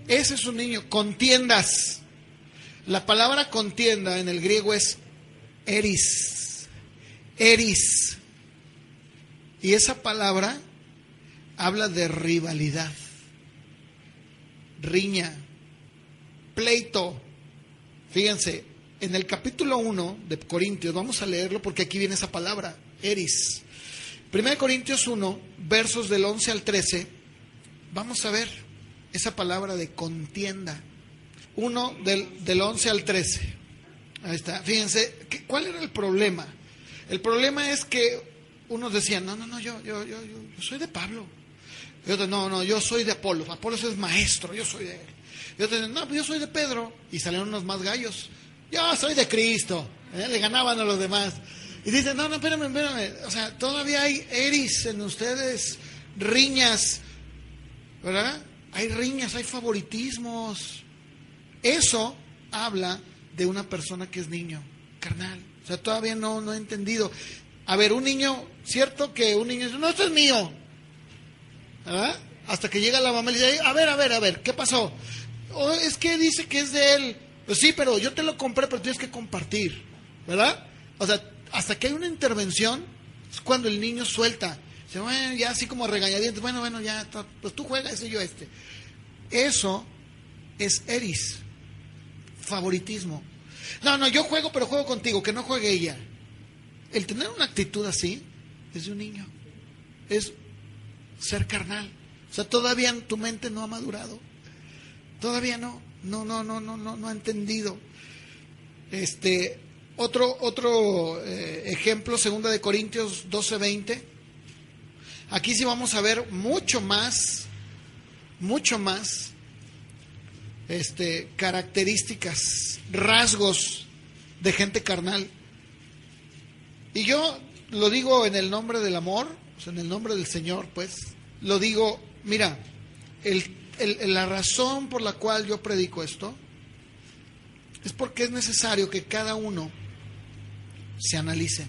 Ese es un niño. Contiendas. La palabra contienda en el griego es eris. Eris. Y esa palabra habla de rivalidad, riña, pleito. Fíjense, en el capítulo 1 de Corintios, vamos a leerlo porque aquí viene esa palabra, eris. 1 Corintios 1, versos del 11 al 13, vamos a ver esa palabra de contienda. 1 del 11 al 13. Ahí está. Fíjense, ¿cuál era el problema? El problema es que unos decían, no, yo soy de Pablo. Y otros, no, yo soy de Apolos. Apolos es maestro, yo soy de él. Y otros decían, no, pues yo soy de Pedro. Y salieron unos más gallos. Yo soy de Cristo. Le ganaban a los demás. Y dicen, no, espérame. O sea, todavía hay eris en ustedes, riñas, ¿verdad? Hay riñas, hay favoritismos. Eso habla de una persona que es niño, carnal. O sea, todavía no he entendido. A ver, un niño, cierto que un niño dice, no, esto es mío, ¿verdad? Hasta que llega la mamá y le dice, a ver, ¿qué pasó? Es que dice que es de él. Pues sí, pero yo te lo compré, pero tienes que compartir, ¿verdad? O sea, hasta que hay una intervención, es cuando el niño suelta. Dice, bueno, ya así como regañadientes, bueno, ya, pues tú juegas y yo este. Eso es eris, favoritismo. No, yo juego, pero juego contigo, que no juegue ella. El tener una actitud así es de un niño, es ser carnal. O sea, todavía tu mente no ha madurado, todavía no ha entendido. Otro ejemplo, 2 Corintios 12:20. Aquí sí vamos a ver mucho más características, rasgos de gente carnal. Y yo lo digo en el nombre del amor, o sea, en el nombre del Señor, pues, lo digo, mira, la razón por la cual yo predico esto es porque es necesario que cada uno se analice.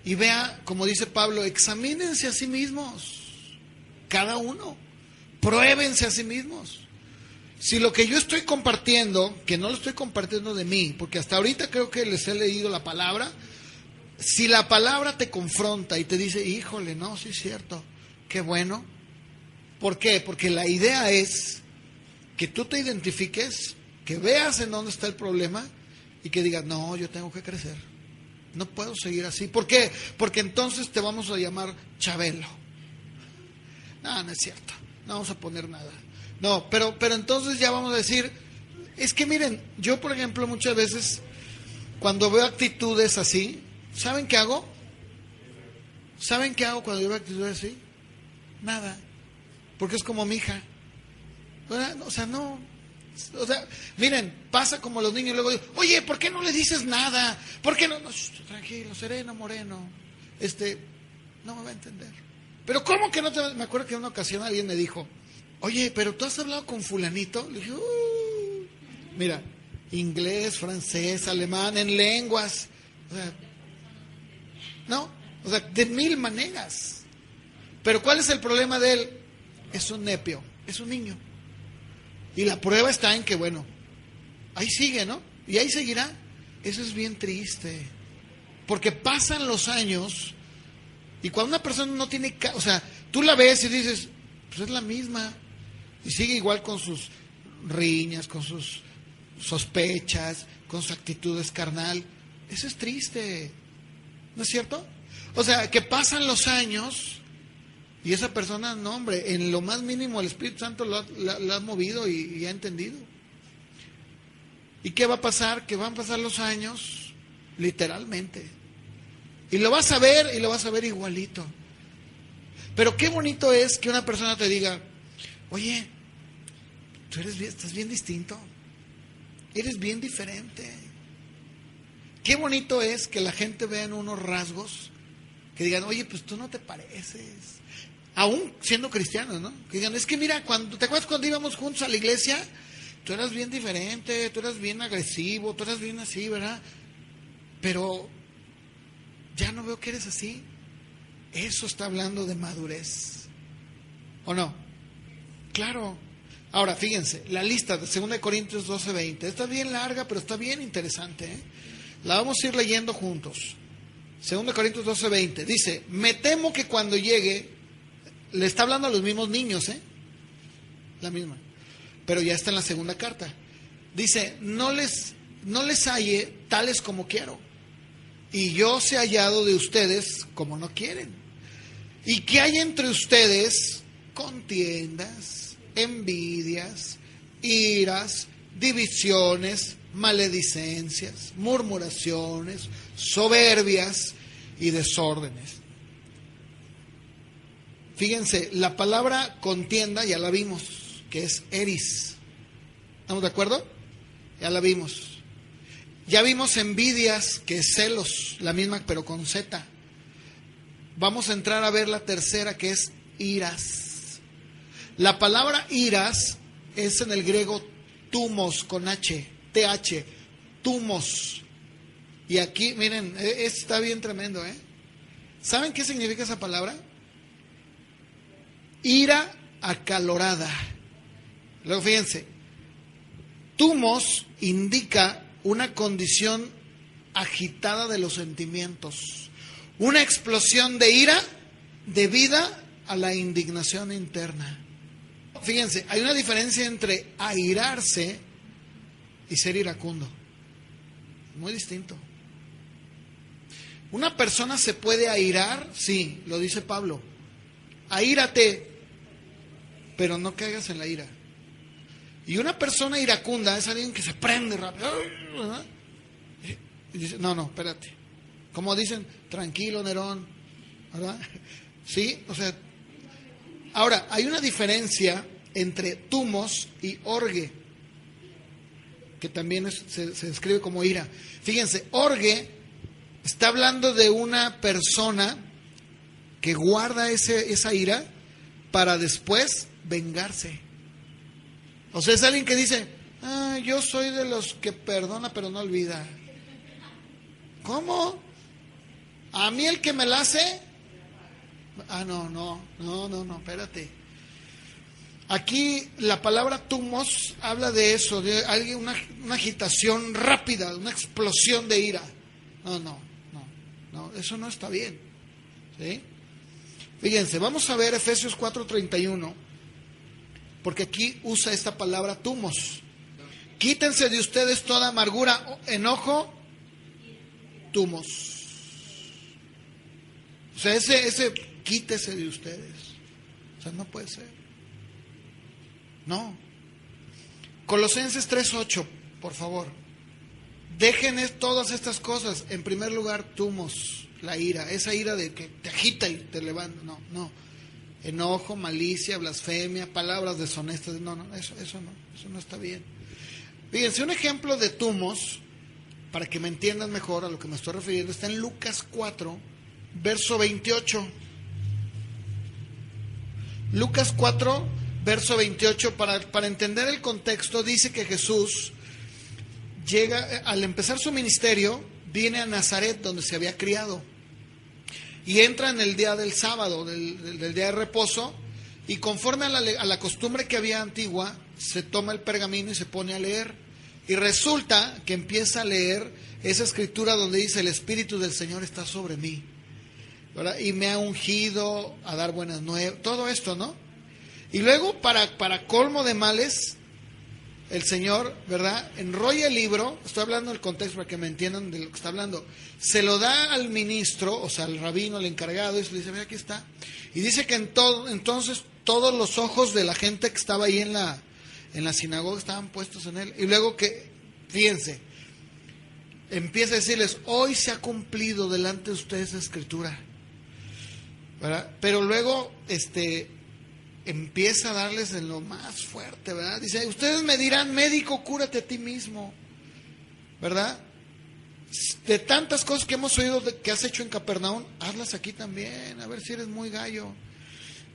y vea, como dice Pablo, examínense a sí mismos, cada uno, pruébense a sí mismos. Si lo que yo estoy compartiendo, que no lo estoy compartiendo de mí, porque hasta ahorita creo que les he leído la palabra, si la palabra te confronta y te dice, híjole, no, sí es cierto, qué bueno. ¿Por qué? Porque la idea es que tú te identifiques, que veas en dónde está el problema y que digas, no, yo tengo que crecer. No puedo seguir así. ¿Por qué? Porque entonces te vamos a llamar Chabelo. No, no es cierto. No vamos a poner nada. No, pero entonces ya vamos a decir, es que miren, yo por ejemplo muchas veces cuando veo actitudes así, ¿saben qué hago? ¿Saben qué hago cuando yo veo actitudes así? Nada. Porque es como mi hija. O sea, no. O sea, miren, pasa como los niños y luego digo, oye, ¿por qué no le dices nada? ¿Por qué no? No, tranquilo, sereno, moreno. No me va a entender. Pero ¿cómo que no te...? Me acuerdo que en una ocasión alguien me dijo, oye, ¿pero tú has hablado con fulanito? Le dije, mira, inglés, francés, alemán, en lenguas. O sea, no, o sea, de mil maneras. Pero ¿cuál es el problema de él? Es un nepio, es un niño. Y la prueba está en que, bueno, ahí sigue, ¿no? Y ahí seguirá. Eso es bien triste. Porque pasan los años y cuando una persona no tiene... O sea, tú la ves y dices, pues es la misma. Y sigue igual con sus riñas, con sus sospechas, con su actitud carnal. Eso es triste. ¿No es cierto? O sea, que pasan los años... Y esa persona, no hombre, en lo más mínimo el Espíritu Santo lo ha movido y ha entendido. ¿Y qué va a pasar? Que van a pasar los años, literalmente. Y lo vas a ver, y lo vas a ver igualito. Pero qué bonito es que una persona te diga, oye, tú estás bien distinto, eres bien diferente. Qué bonito es que la gente vea en unos rasgos, que digan, oye, pues tú no te pareces. Aún siendo cristianos, ¿no? Que digan, es que mira, ¿te acuerdas cuando íbamos juntos a la iglesia? Tú eras bien diferente, tú eras bien agresivo, tú eras bien así, ¿verdad? Pero ya no veo que eres así. Eso está hablando de madurez. ¿O no? Claro. Ahora, fíjense, la lista de 2 Corintios 12:20. Está bien larga, pero está bien interesante, ¿eh? La vamos a ir leyendo juntos. 2 Corintios 12:20. Dice, me temo que cuando llegue... Le está hablando a los mismos niños, ¿eh? La misma. Pero ya está en la segunda carta. Dice, no les halle tales como quiero. Y yo se hallado de ustedes como no quieren. Y que hay entre ustedes contiendas, envidias, iras, divisiones, maledicencias, murmuraciones, soberbias y desórdenes. Fíjense, la palabra contienda ya la vimos, que es eris. ¿Estamos de acuerdo? Ya la vimos. Ya vimos envidias, que es celos, la misma pero con Z. Vamos a entrar a ver la tercera, que es iras. La palabra iras es en el griego tumos, con H, TH, tumos. Y aquí, miren, está bien tremendo, ¿eh? ¿Saben qué significa esa palabra? Ira acalorada. Luego fíjense, tumos indica una condición agitada de los sentimientos, una explosión de ira debida a la indignación interna. Fíjense, hay una diferencia entre airarse y ser iracundo. Muy distinto. Una persona se puede airar, sí, lo dice Pablo. Aírate, pero no caigas en la ira. Y una persona iracunda es alguien que se prende rápido, ¿verdad? Y dice, no, espérate. Como dicen, tranquilo, Nerón, ¿verdad? Sí, o sea. Ahora, hay una diferencia entre tumos y orge, que también se describe como ira. Fíjense, orge está hablando de una persona que guarda esa ira para después vengarse. O sea, es alguien que dice, yo soy de los que perdona pero no olvida. ¿Cómo? A mí el que me la hace... no, espérate. Aquí la palabra tumos habla de eso, de alguien, una agitación rápida, una explosión de ira. No, eso no está bien. ¿Sí? Fíjense, vamos a ver Efesios 4:31, porque aquí usa esta palabra tumos. Quítense de ustedes toda amargura, enojo, tumos. O sea, ese quítese de ustedes. O sea, no puede ser. No. Colosenses 3:8, por favor. Dejen todas estas cosas. En primer lugar, tumos, la ira. Esa ira de que te agita y te levanta. No. Enojo, malicia, blasfemia, palabras deshonestas. Eso no está bien. Fíjense, un ejemplo de tumos, para que me entiendan mejor a lo que me estoy refiriendo, está en Lucas 4, verso 28. Lucas 4, verso 28, para entender el contexto, dice que Jesús llega, al empezar su ministerio, viene a Nazaret, donde se había criado, y entra en el día del sábado, del día de reposo, y conforme a la costumbre que había antigua, se toma el pergamino y se pone a leer. Y resulta que empieza a leer esa escritura donde dice: el Espíritu del Señor está sobre mí, ¿verdad? Y me ha ungido a dar buenas nuevas, todo esto, ¿no? Y luego, para colmo de males, el Señor, ¿verdad?, enrolla el libro. Estoy hablando del contexto para que me entiendan de lo que está hablando. Se lo da al ministro, o sea, al rabino, al encargado, y le dice: mira, aquí está. Y dice que entonces todos los ojos de la gente que estaba ahí en la sinagoga estaban puestos en él. Y luego fíjense, empieza a decirles: hoy se ha cumplido delante de ustedes esa escritura, ¿verdad? Pero luego empieza a darles en lo más fuerte, ¿verdad? Dice: ustedes me dirán, médico, cúrate a ti mismo, ¿verdad? De tantas cosas que hemos oído que has hecho en Capernaum, hazlas aquí también, a ver si eres muy gallo.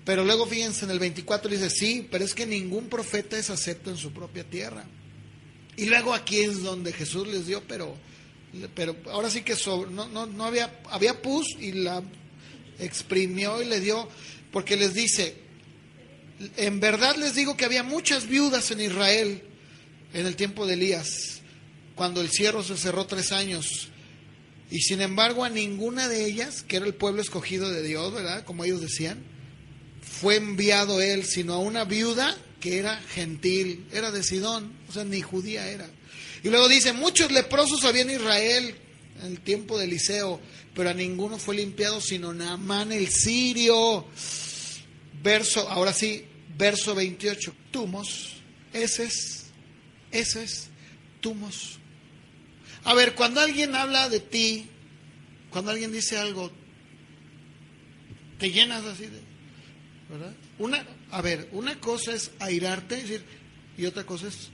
Pero luego fíjense, en el 24 dice: sí, pero es que ningún profeta es acepto en su propia tierra. Y luego aquí es donde Jesús les dio, pero ahora sí que no había pus, y la exprimió y le dio, porque les dice: en verdad les digo que había muchas viudas en Israel en el tiempo de Elías, cuando el cielo se cerró 3 años, y sin embargo a ninguna de ellas, que era el pueblo escogido de Dios, ¿verdad?, como ellos decían, fue enviado él, sino a una viuda que era gentil, era de Sidón, o sea, ni judía era. Y luego dice: muchos leprosos había en Israel en el tiempo de Eliseo, pero a ninguno fue limpiado, sino Naamán el sirio. Ahora sí, verso 28, tumos, ese es tumos. A ver, cuando alguien habla de ti, cuando alguien dice algo, te llenas así de... ¿verdad? Una cosa es airarte, decir, y otra cosa es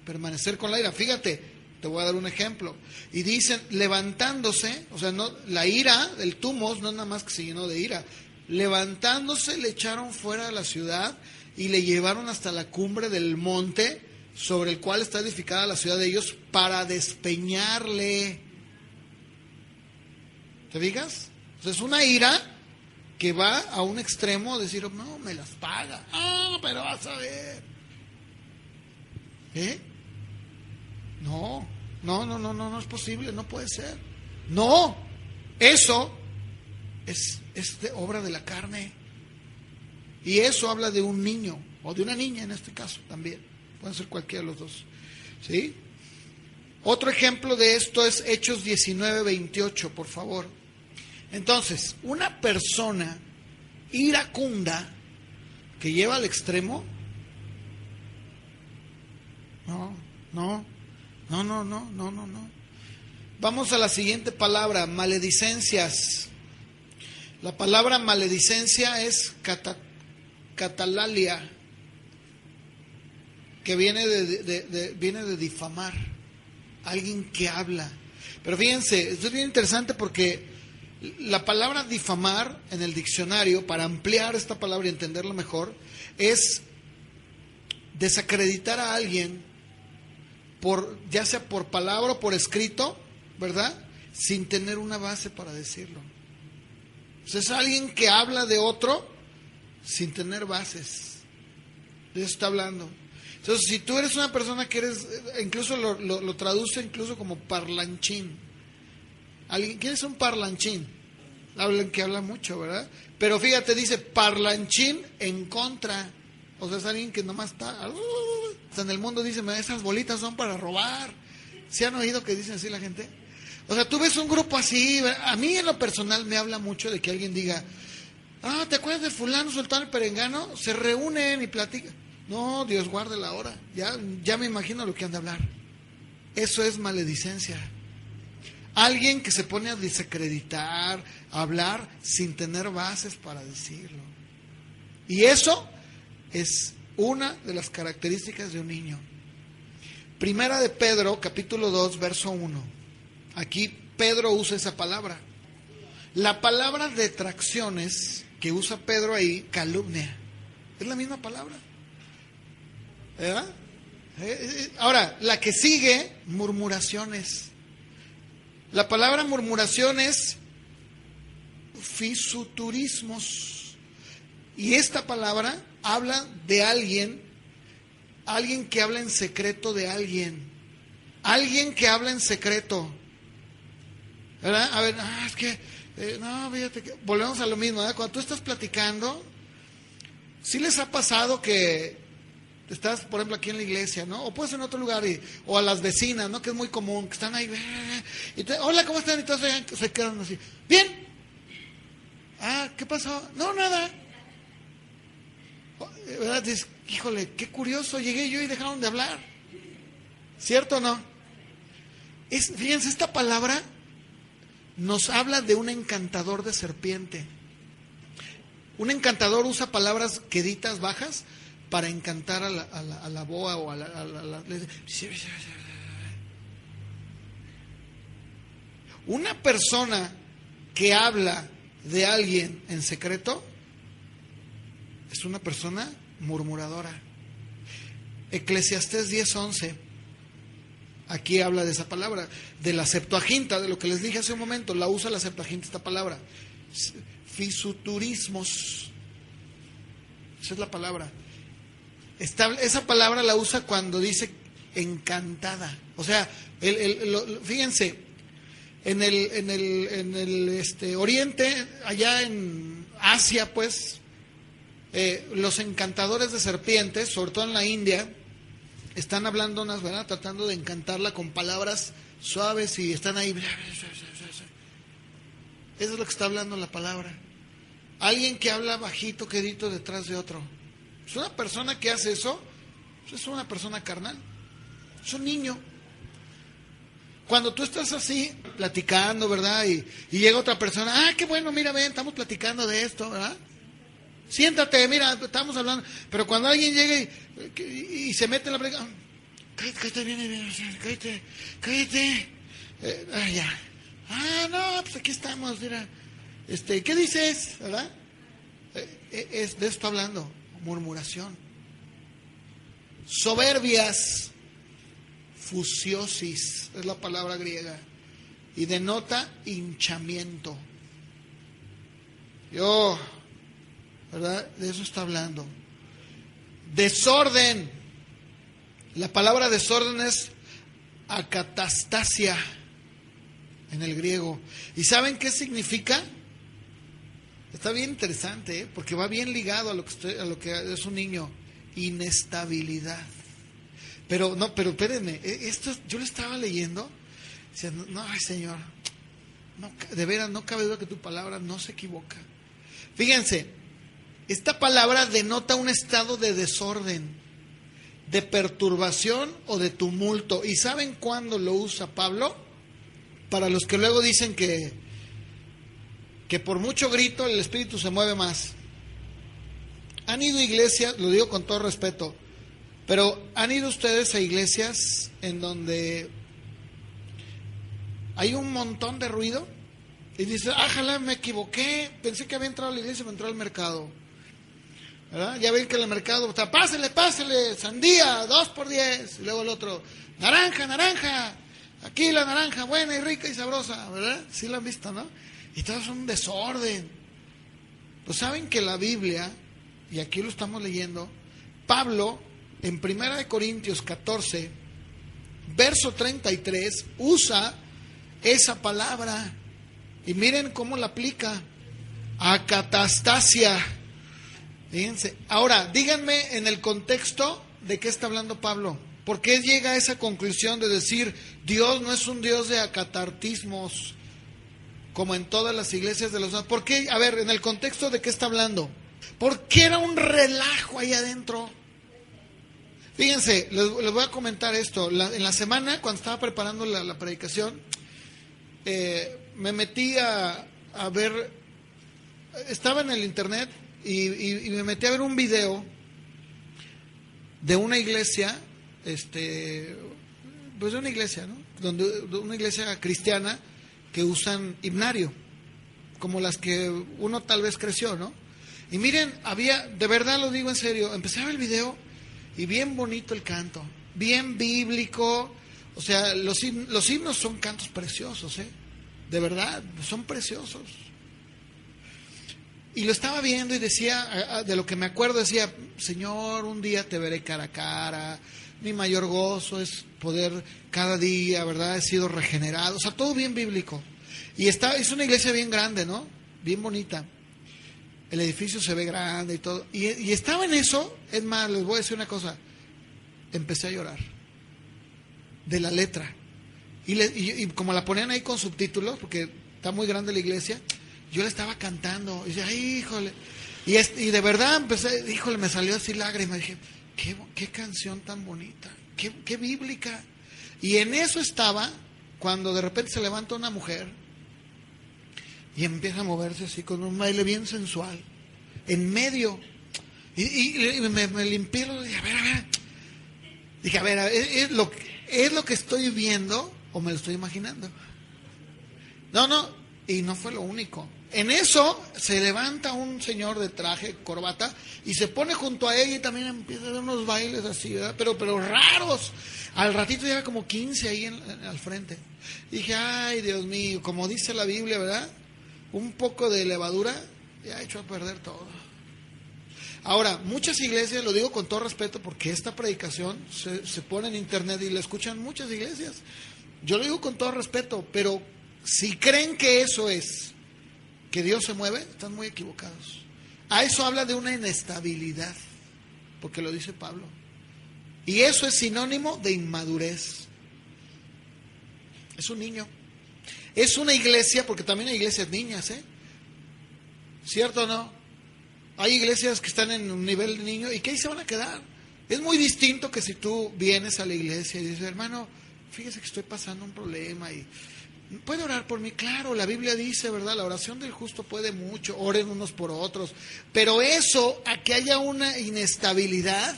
permanecer con la ira. Fíjate, te voy a dar un ejemplo. Y dicen, levantándose, o sea, no, la ira, el tumos, no es nada más que se llenó de ira. Levantándose, le echaron fuera de la ciudad y le llevaron hasta la cumbre del monte sobre el cual está edificada la ciudad de ellos, para despeñarle. ¿Te fijas? O sea, es una ira que va a un extremo, decir: no, me las paga. Pero vas a ver. No es posible, no puede ser. No, eso es de obra de la carne. Y eso habla de un niño, o de una niña en este caso también. Pueden ser cualquiera de los dos. ¿Sí? Otro ejemplo de esto es Hechos 19:28, por favor. Entonces, una persona iracunda que lleva al extremo, no. Vamos a la siguiente palabra: maledicencias. La palabra maledicencia es catalalia, que viene de difamar, alguien que habla. Pero fíjense, esto es bien interesante, porque la palabra difamar en el diccionario, para ampliar esta palabra y entenderla mejor, es desacreditar a alguien, ya sea por palabra o por escrito, ¿verdad?, sin tener una base para decirlo. O sea, es alguien que habla de otro sin tener bases. De eso está hablando. Entonces, si tú eres una persona que eres, incluso lo traduce incluso como parlanchín. ¿Quién es un parlanchín? Hablan que habla mucho, ¿verdad? Pero fíjate, dice parlanchín en contra. O sea, es alguien que nomás está... En el mundo dicen, esas bolitas son para robar. ¿Sí han oído que dicen así la gente? O sea, tú ves un grupo así. A mí en lo personal me habla mucho de que alguien diga, ¿te acuerdas de fulano, sultán y perengano? Se reúnen y platican. No, Dios guarde la hora. Ya me imagino lo que han de hablar. Eso es maledicencia. Alguien que se pone a desacreditar, a hablar sin tener bases para decirlo. Y eso es una de las características de un niño. Primera de Pedro, capítulo 2, verso 1. Aquí Pedro usa esa palabra. La palabra detracciones que usa Pedro ahí, calumnia. Es la misma palabra. ¿Verdad? Ahora, la que sigue, murmuraciones. La palabra murmuraciones, fisuturismos. Y esta palabra habla de alguien que habla en secreto de alguien. Alguien que habla en secreto. ¿Verdad? A ver, es que, no, fíjate que, volvemos a lo mismo, ¿verdad? Cuando tú estás platicando, ¿sí les ha pasado que estás, por ejemplo, aquí en la iglesia, ¿no? O puedes en otro lugar, o a las vecinas, ¿no? Que es muy común, que están ahí, y hola, ¿cómo están? Y todos se quedan así, ¿bien? ¿Qué pasó? No, nada. ¿Verdad? Dices, híjole, qué curioso, llegué yo y dejaron de hablar. ¿Cierto o no? Fíjense, esta palabra nos habla de un encantador de serpiente. Un encantador usa palabras queditas, bajas, para encantar a la boa o a la... Una persona que habla de alguien en secreto es una persona murmuradora. Eclesiastés 10:11. Aquí habla de esa palabra, de la Septuaginta, de lo que les dije hace un momento, la usa la Septuaginta esta palabra. Fisuturismos. Esa es la palabra. Esa palabra la usa cuando dice encantada. O sea, fíjense, en el Oriente, allá en Asia, pues, los encantadores de serpientes, sobre todo en la India, están hablando unas, ¿verdad? Tratando de encantarla con palabras suaves y están ahí. Eso es lo que está hablando la palabra. Alguien que habla bajito, quedito detrás de otro. Es una persona que hace eso, es una persona carnal. Es un niño. Cuando tú estás así, platicando, ¿verdad? Y llega otra persona, qué bueno, mira, ven, estamos platicando de esto, ¿verdad? Siéntate, mira, estamos hablando. Pero cuando alguien llega y se mete en la plática, cállate, viene, cállate. Ya. No, pues aquí estamos, mira. ¿Qué dices? ¿Verdad? De esto está hablando, murmuración. Soberbias, fusiosis, es la palabra griega, y denota hinchamiento. ¿Verdad? De eso está hablando. Desorden. La palabra desorden es acatastasia en el griego. ¿Y saben qué significa? Está bien interesante, porque va bien ligado a lo que es un niño. Inestabilidad. Pero espérenme, esto yo lo estaba leyendo, diciendo, no, ay Señor, no, de veras no cabe duda que tu palabra no se equivoca. Fíjense, esta palabra denota un estado de desorden, de perturbación o de tumulto. ¿Y saben cuándo lo usa Pablo? Para los que luego dicen que por mucho grito el espíritu se mueve más. Han ido a iglesias, lo digo con todo respeto, pero han ido ustedes a iglesias en donde hay un montón de ruido y dices, jala, me equivoqué, pensé que había entrado a la iglesia, me entró al mercado. ¿Verdad? Ya ven que en el mercado está, pásele, sandía, 2 por 10, y luego el otro, naranja, Aquí la naranja, buena y rica y sabrosa, ¿verdad? Sí lo han visto, ¿no? Y todo es un desorden. Pues saben que la Biblia, y aquí lo estamos leyendo, Pablo, en 1 Corintios 14, verso 33, usa esa palabra. Y miren cómo la aplica. Acatastasia. Fíjense. Ahora, díganme en el contexto de qué está hablando Pablo. ¿Por qué llega a esa conclusión de decir Dios no es un Dios de acatartismos como en todas las iglesias de los... ¿Por qué? A ver, en el contexto de qué está hablando. ¿Por qué era un relajo ahí adentro? Fíjense, les voy a comentar esto. En la semana, cuando estaba preparando la predicación, me metí a ver, estaba en el internet y me metí a ver un video de una iglesia, pues de una iglesia, ¿no? De una iglesia cristiana que usan himnario, como las que uno tal vez creció, ¿no? Y miren, había, de verdad lo digo en serio, empecé a ver el video y bien bonito el canto, bien bíblico, o sea, los himnos son cantos preciosos, de verdad, son preciosos. Y lo estaba viendo y decía, de lo que me acuerdo, decía, Señor, un día te veré cara a cara, mi mayor gozo es poder cada día, ¿verdad? He sido regenerado, o sea, todo bien bíblico. Y es una iglesia bien grande, ¿no? Bien bonita. El edificio se ve grande y todo. Y estaba en eso, es más, les voy a decir una cosa, empecé a llorar de la letra. Y como la ponían ahí con subtítulos, porque está muy grande la iglesia, yo le estaba cantando, y decía, ay, híjole, y de verdad empecé, híjole, me salió así lágrima, dije, qué canción tan bonita, qué bíblica. Y en eso estaba, cuando de repente se levanta una mujer, y empieza a moverse así, con un baile bien sensual, en medio, y me limpié, dije, a ver, dije, a ver, ¿es lo que estoy viendo, o me lo estoy imaginando? No, y no fue lo único. En eso se levanta un señor de traje, corbata, y se pone junto a ella y también empieza a dar unos bailes así, ¿verdad? Pero raros. Al ratito ya como 15 ahí al frente. Dije, ay, Dios mío, como dice la Biblia, ¿verdad? Un poco de levadura ya ha hecho a perder todo. Ahora, muchas iglesias, lo digo con todo respeto, porque esta predicación se pone en internet y la escuchan muchas iglesias. Yo lo digo con todo respeto, pero si creen que eso es que Dios se mueve, están muy equivocados. A eso habla de una inestabilidad, porque lo dice Pablo. Y eso es sinónimo de inmadurez. Es un niño. Es una iglesia, porque también hay iglesias niñas, ¿cierto o no? Hay iglesias que están en un nivel de niño y que ahí se van a quedar. Es muy distinto que si tú vienes a la iglesia y dices, hermano, fíjese que estoy pasando un problema y ¿puede orar por mí? Claro, la Biblia dice, ¿verdad? La oración del justo puede mucho, oren unos por otros. Pero eso, a que haya una inestabilidad,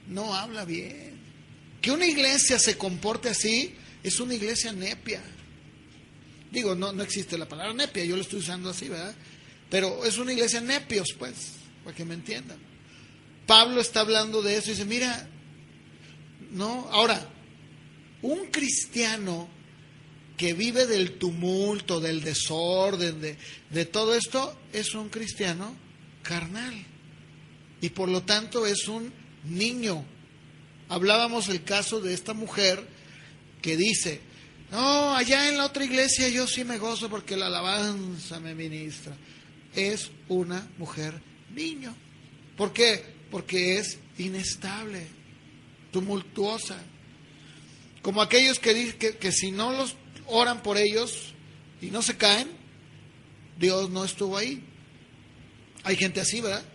no habla bien. Que una iglesia se comporte así, es una iglesia nepia. Digo, no existe la palabra nepia, yo lo estoy usando así, ¿verdad? Pero es una iglesia nepios, pues, para que me entiendan. Pablo está hablando de eso y dice, mira, no, ahora, un cristiano que vive del tumulto, del desorden, de todo esto, es un cristiano carnal. Y por lo tanto es un niño. Hablábamos el caso de esta mujer que dice, no, allá en la otra iglesia yo sí me gozo porque la alabanza me ministra. Es una mujer niño. ¿Por qué? Porque es inestable, tumultuosa. Como aquellos que dicen que si no los oran por ellos y no se caen, Dios no estuvo ahí. Hay gente así, ¿verdad?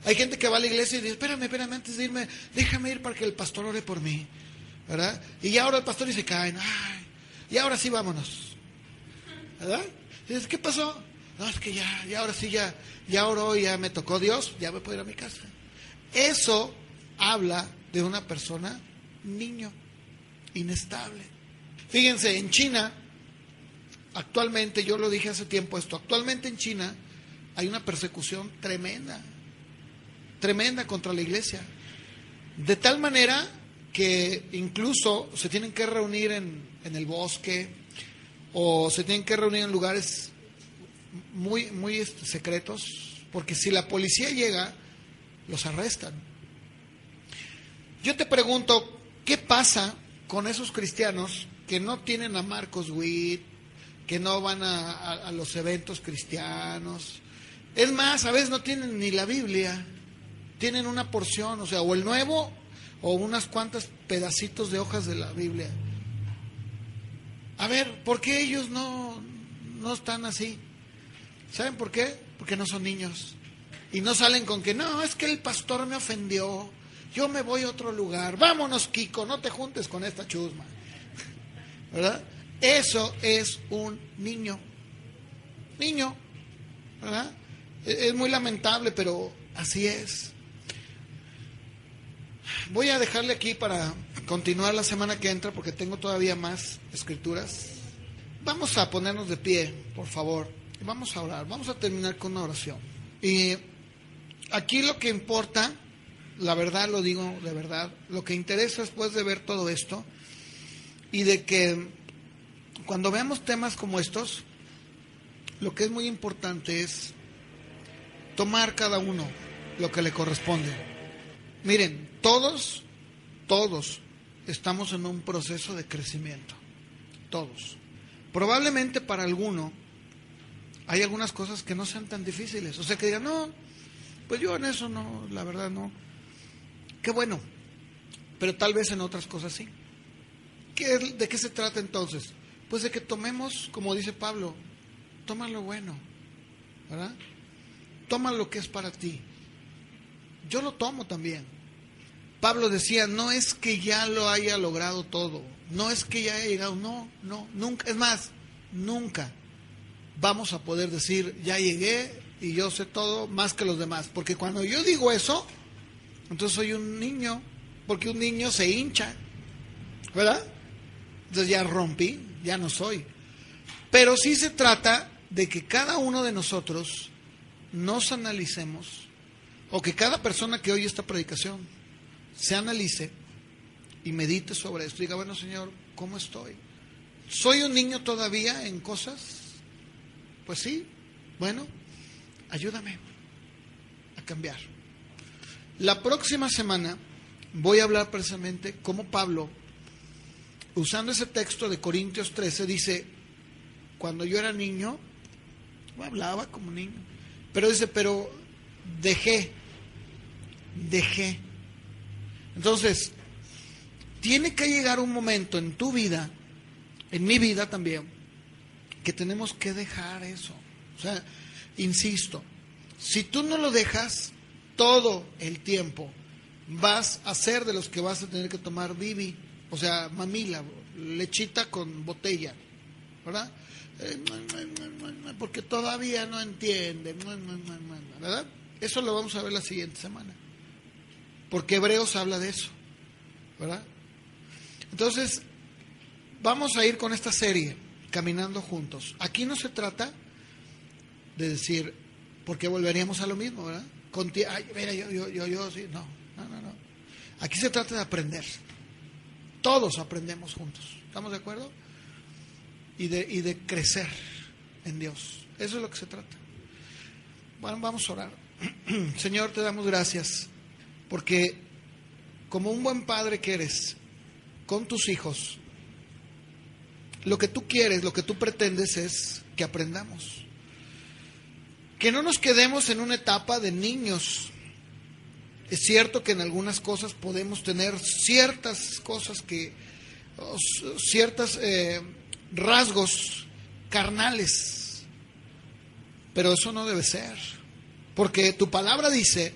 Hay gente que va a la iglesia y dice, espérame, antes de irme, déjame ir para que el pastor ore por mí, ¿verdad? Y ya ora el pastor y se caen, ay, y ahora sí vámonos, ¿verdad? Y dices, ¿qué pasó? No, es que ya ahora sí, ya oró, ya me tocó Dios, ya me puedo ir a mi casa. Eso habla de una persona niño, inestable. Fíjense, en China, actualmente, yo lo dije hace tiempo esto, actualmente en China hay una persecución tremenda contra la iglesia. De tal manera que incluso se tienen que reunir en el bosque o se tienen que reunir en lugares muy, muy secretos, porque si la policía llega, los arrestan. Yo te pregunto, ¿qué pasa con esos cristianos que no tienen a Marcos Witt, que no van a los eventos cristianos? Es más, a veces no tienen ni la Biblia, tienen una porción, o sea, o el Nuevo o unas cuantas pedacitos de hojas de la Biblia. A ver, ¿por qué ellos no están así? ¿Saben por qué? Porque no son niños. Y no salen con que, no, es que el pastor me ofendió, yo me voy a otro lugar, vámonos, Kiko, no te juntes con esta chusma. ¿Verdad? Eso es un niño, ¿verdad? Es muy lamentable, pero así es. Voy a dejarle aquí para continuar la semana que entra, porque tengo todavía más escrituras. Vamos a ponernos de pie, por favor, y vamos a orar. Vamos a terminar con una oración. Y aquí lo que importa, la verdad lo digo de verdad, lo que interesa después de ver todo esto, y de que cuando veamos temas como estos, lo que es muy importante es tomar cada uno lo que le corresponde. Miren, todos estamos en un proceso de crecimiento. Todos. Probablemente para alguno hay algunas cosas que no sean tan difíciles. O sea, que digan, no, pues yo en eso no, la verdad no. Qué bueno. Pero tal vez en otras cosas sí. ¿De qué se trata entonces? Pues de que tomemos, como dice Pablo, toma lo bueno, ¿verdad? Toma lo que es para ti. Yo lo tomo también. Pablo decía, no es que ya lo haya logrado todo, no es que ya haya llegado, no, nunca, es más, nunca vamos a poder decir, ya llegué y yo sé todo más que los demás, porque cuando yo digo eso, entonces soy un niño, porque un niño se hincha, ¿verdad? Entonces ya rompí, ya no soy. Pero sí se trata de que cada uno de nosotros nos analicemos, o que cada persona que oye esta predicación se analice y medite sobre esto. Diga, bueno, Señor, ¿cómo estoy? ¿Soy un niño todavía en cosas? Pues sí. Bueno, ayúdame a cambiar. La próxima semana voy a hablar precisamente cómo Pablo, usando ese texto de Corintios 13, dice, cuando yo era niño, no hablaba como niño, pero dice, pero dejé. Entonces, tiene que llegar un momento en tu vida, en mi vida también, que tenemos que dejar eso. O sea, insisto, si tú no lo dejas, todo el tiempo vas a ser de los que vas a tener que tomar bibi, o sea, mamila, lechita con botella, ¿verdad? Porque todavía no entiende, ¿verdad? Eso lo vamos a ver la siguiente semana, porque Hebreos habla de eso, ¿verdad? Entonces, vamos a ir con esta serie, Caminando Juntos. Aquí no se trata de decir, porque volveríamos a lo mismo, ¿verdad? Ay, mira, yo, sí, no. Aquí se trata de aprender. Todos aprendemos juntos, ¿estamos de acuerdo? Y de crecer en Dios. Eso es lo que se trata. Bueno, vamos a orar. Señor, te damos gracias, porque como un buen padre que eres, con tus hijos, lo que tú quieres, lo que tú pretendes es que aprendamos. Que no nos quedemos en una etapa de niños. Es cierto que en algunas cosas podemos tener ciertas cosas ciertos rasgos carnales, pero eso no debe ser, porque tu palabra dice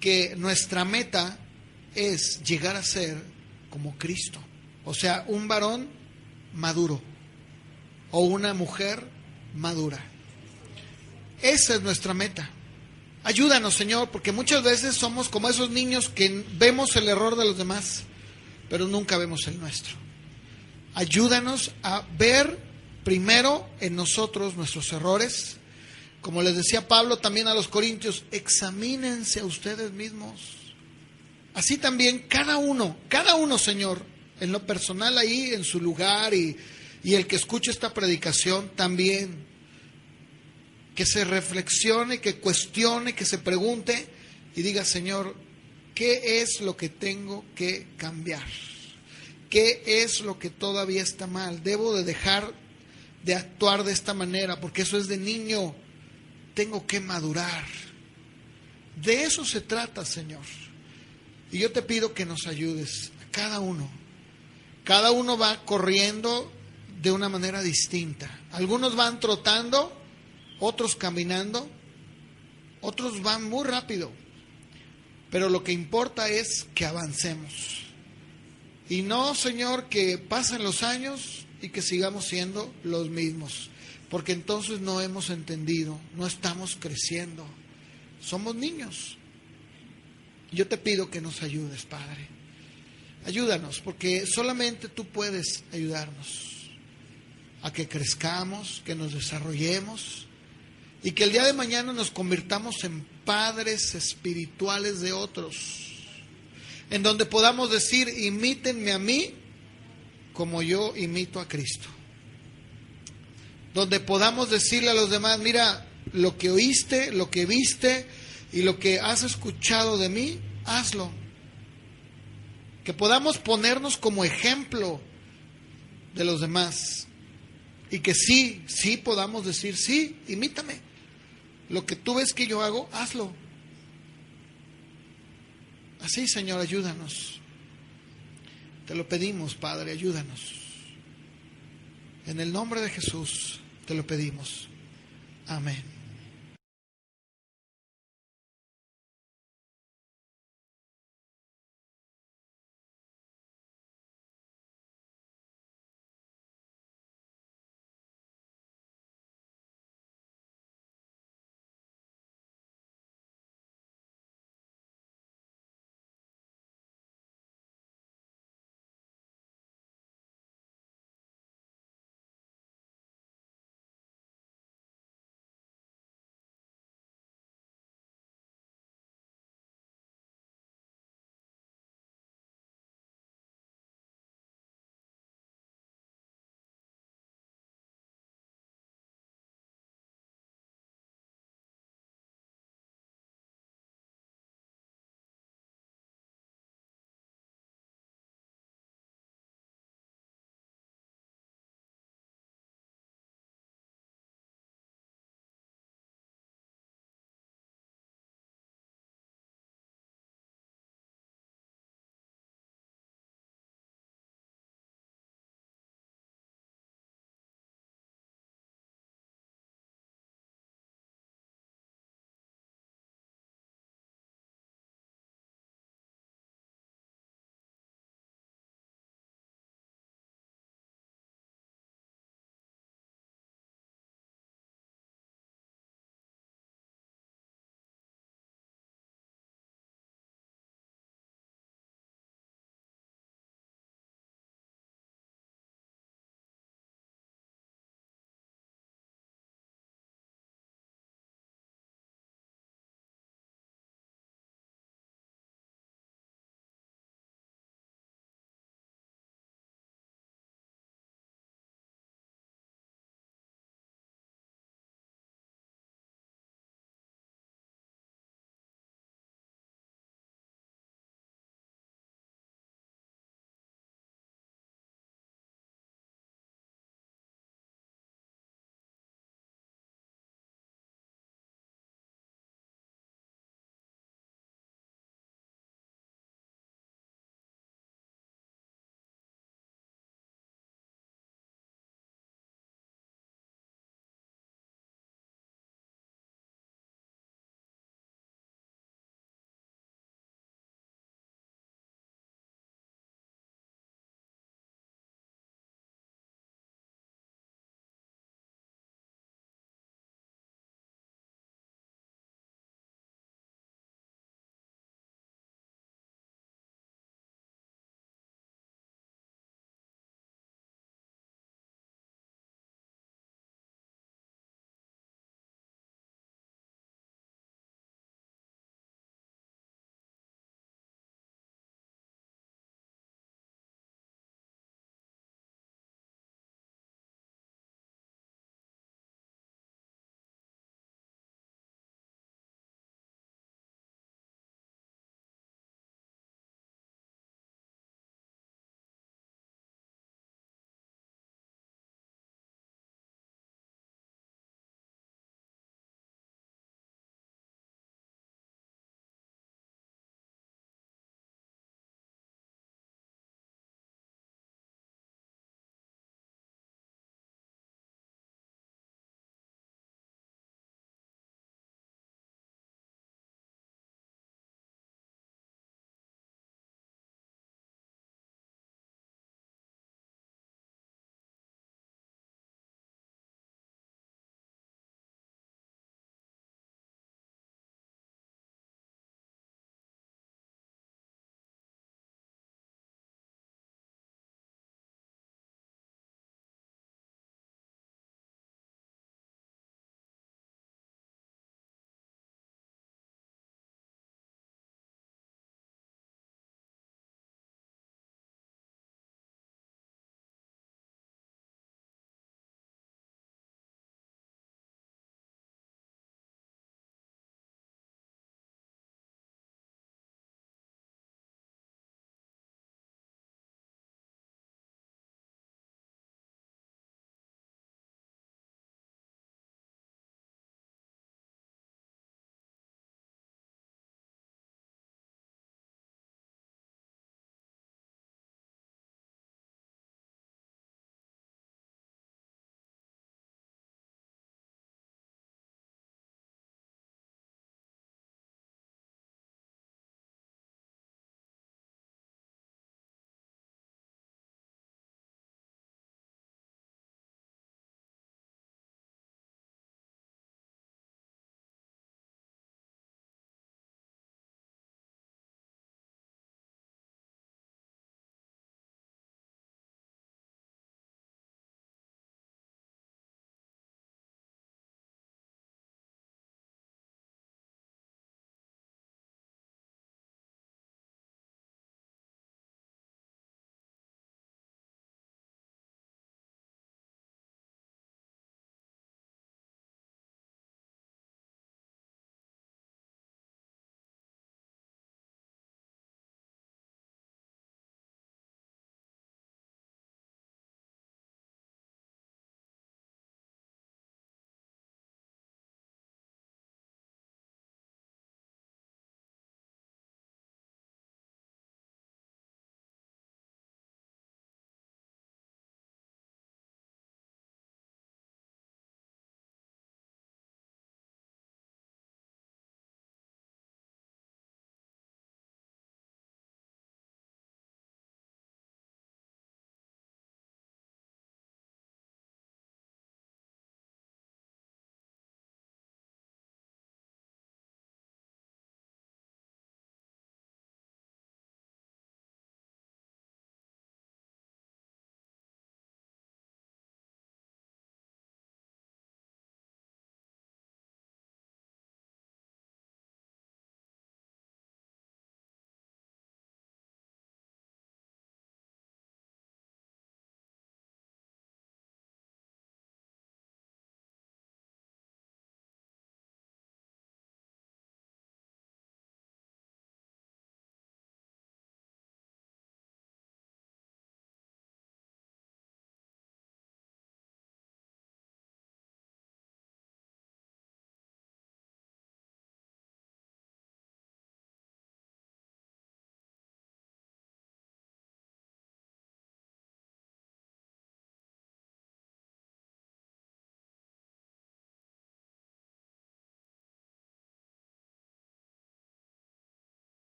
que nuestra meta es llegar a ser como Cristo, o sea, un varón maduro o una mujer madura. Esa es nuestra meta. Ayúdanos, Señor, porque muchas veces somos como esos niños que vemos el error de los demás, pero nunca vemos el nuestro. Ayúdanos a ver primero en nosotros nuestros errores. Como les decía Pablo también a los corintios, examínense a ustedes mismos. Así también cada uno, Señor, en lo personal ahí, en su lugar, y el que escuche esta predicación también, que se reflexione, que cuestione, que se pregunte y diga, Señor, ¿qué es lo que tengo que cambiar? ¿Qué es lo que todavía está mal? Debo de dejar de actuar de esta manera, porque eso es de niño. Tengo que madurar. De eso se trata, Señor. Y yo te pido que nos ayudes a cada uno. Cada uno va corriendo de una manera distinta. Algunos van trotando, otros caminando, otros van muy rápido. Pero lo que importa es que avancemos. Y no, Señor, que pasen los años y que sigamos siendo los mismos. Porque entonces no hemos entendido, no estamos creciendo. Somos niños. Yo te pido que nos ayudes, Padre. Ayúdanos, porque solamente tú puedes ayudarnos a que crezcamos, que nos desarrollemos y que el día de mañana nos convirtamos en padres espirituales de otros, en donde podamos decir, imítenme a mí como yo imito a Cristo. Donde podamos decirle a los demás, mira, lo que oíste, lo que viste y lo que has escuchado de mí, hazlo. Que podamos ponernos como ejemplo de los demás. Y que sí podamos decir, sí, imítame. Lo que tú ves que yo hago, hazlo. Así, Señor, ayúdanos. Te lo pedimos, Padre, ayúdanos. En el nombre de Jesús te lo pedimos. Amén.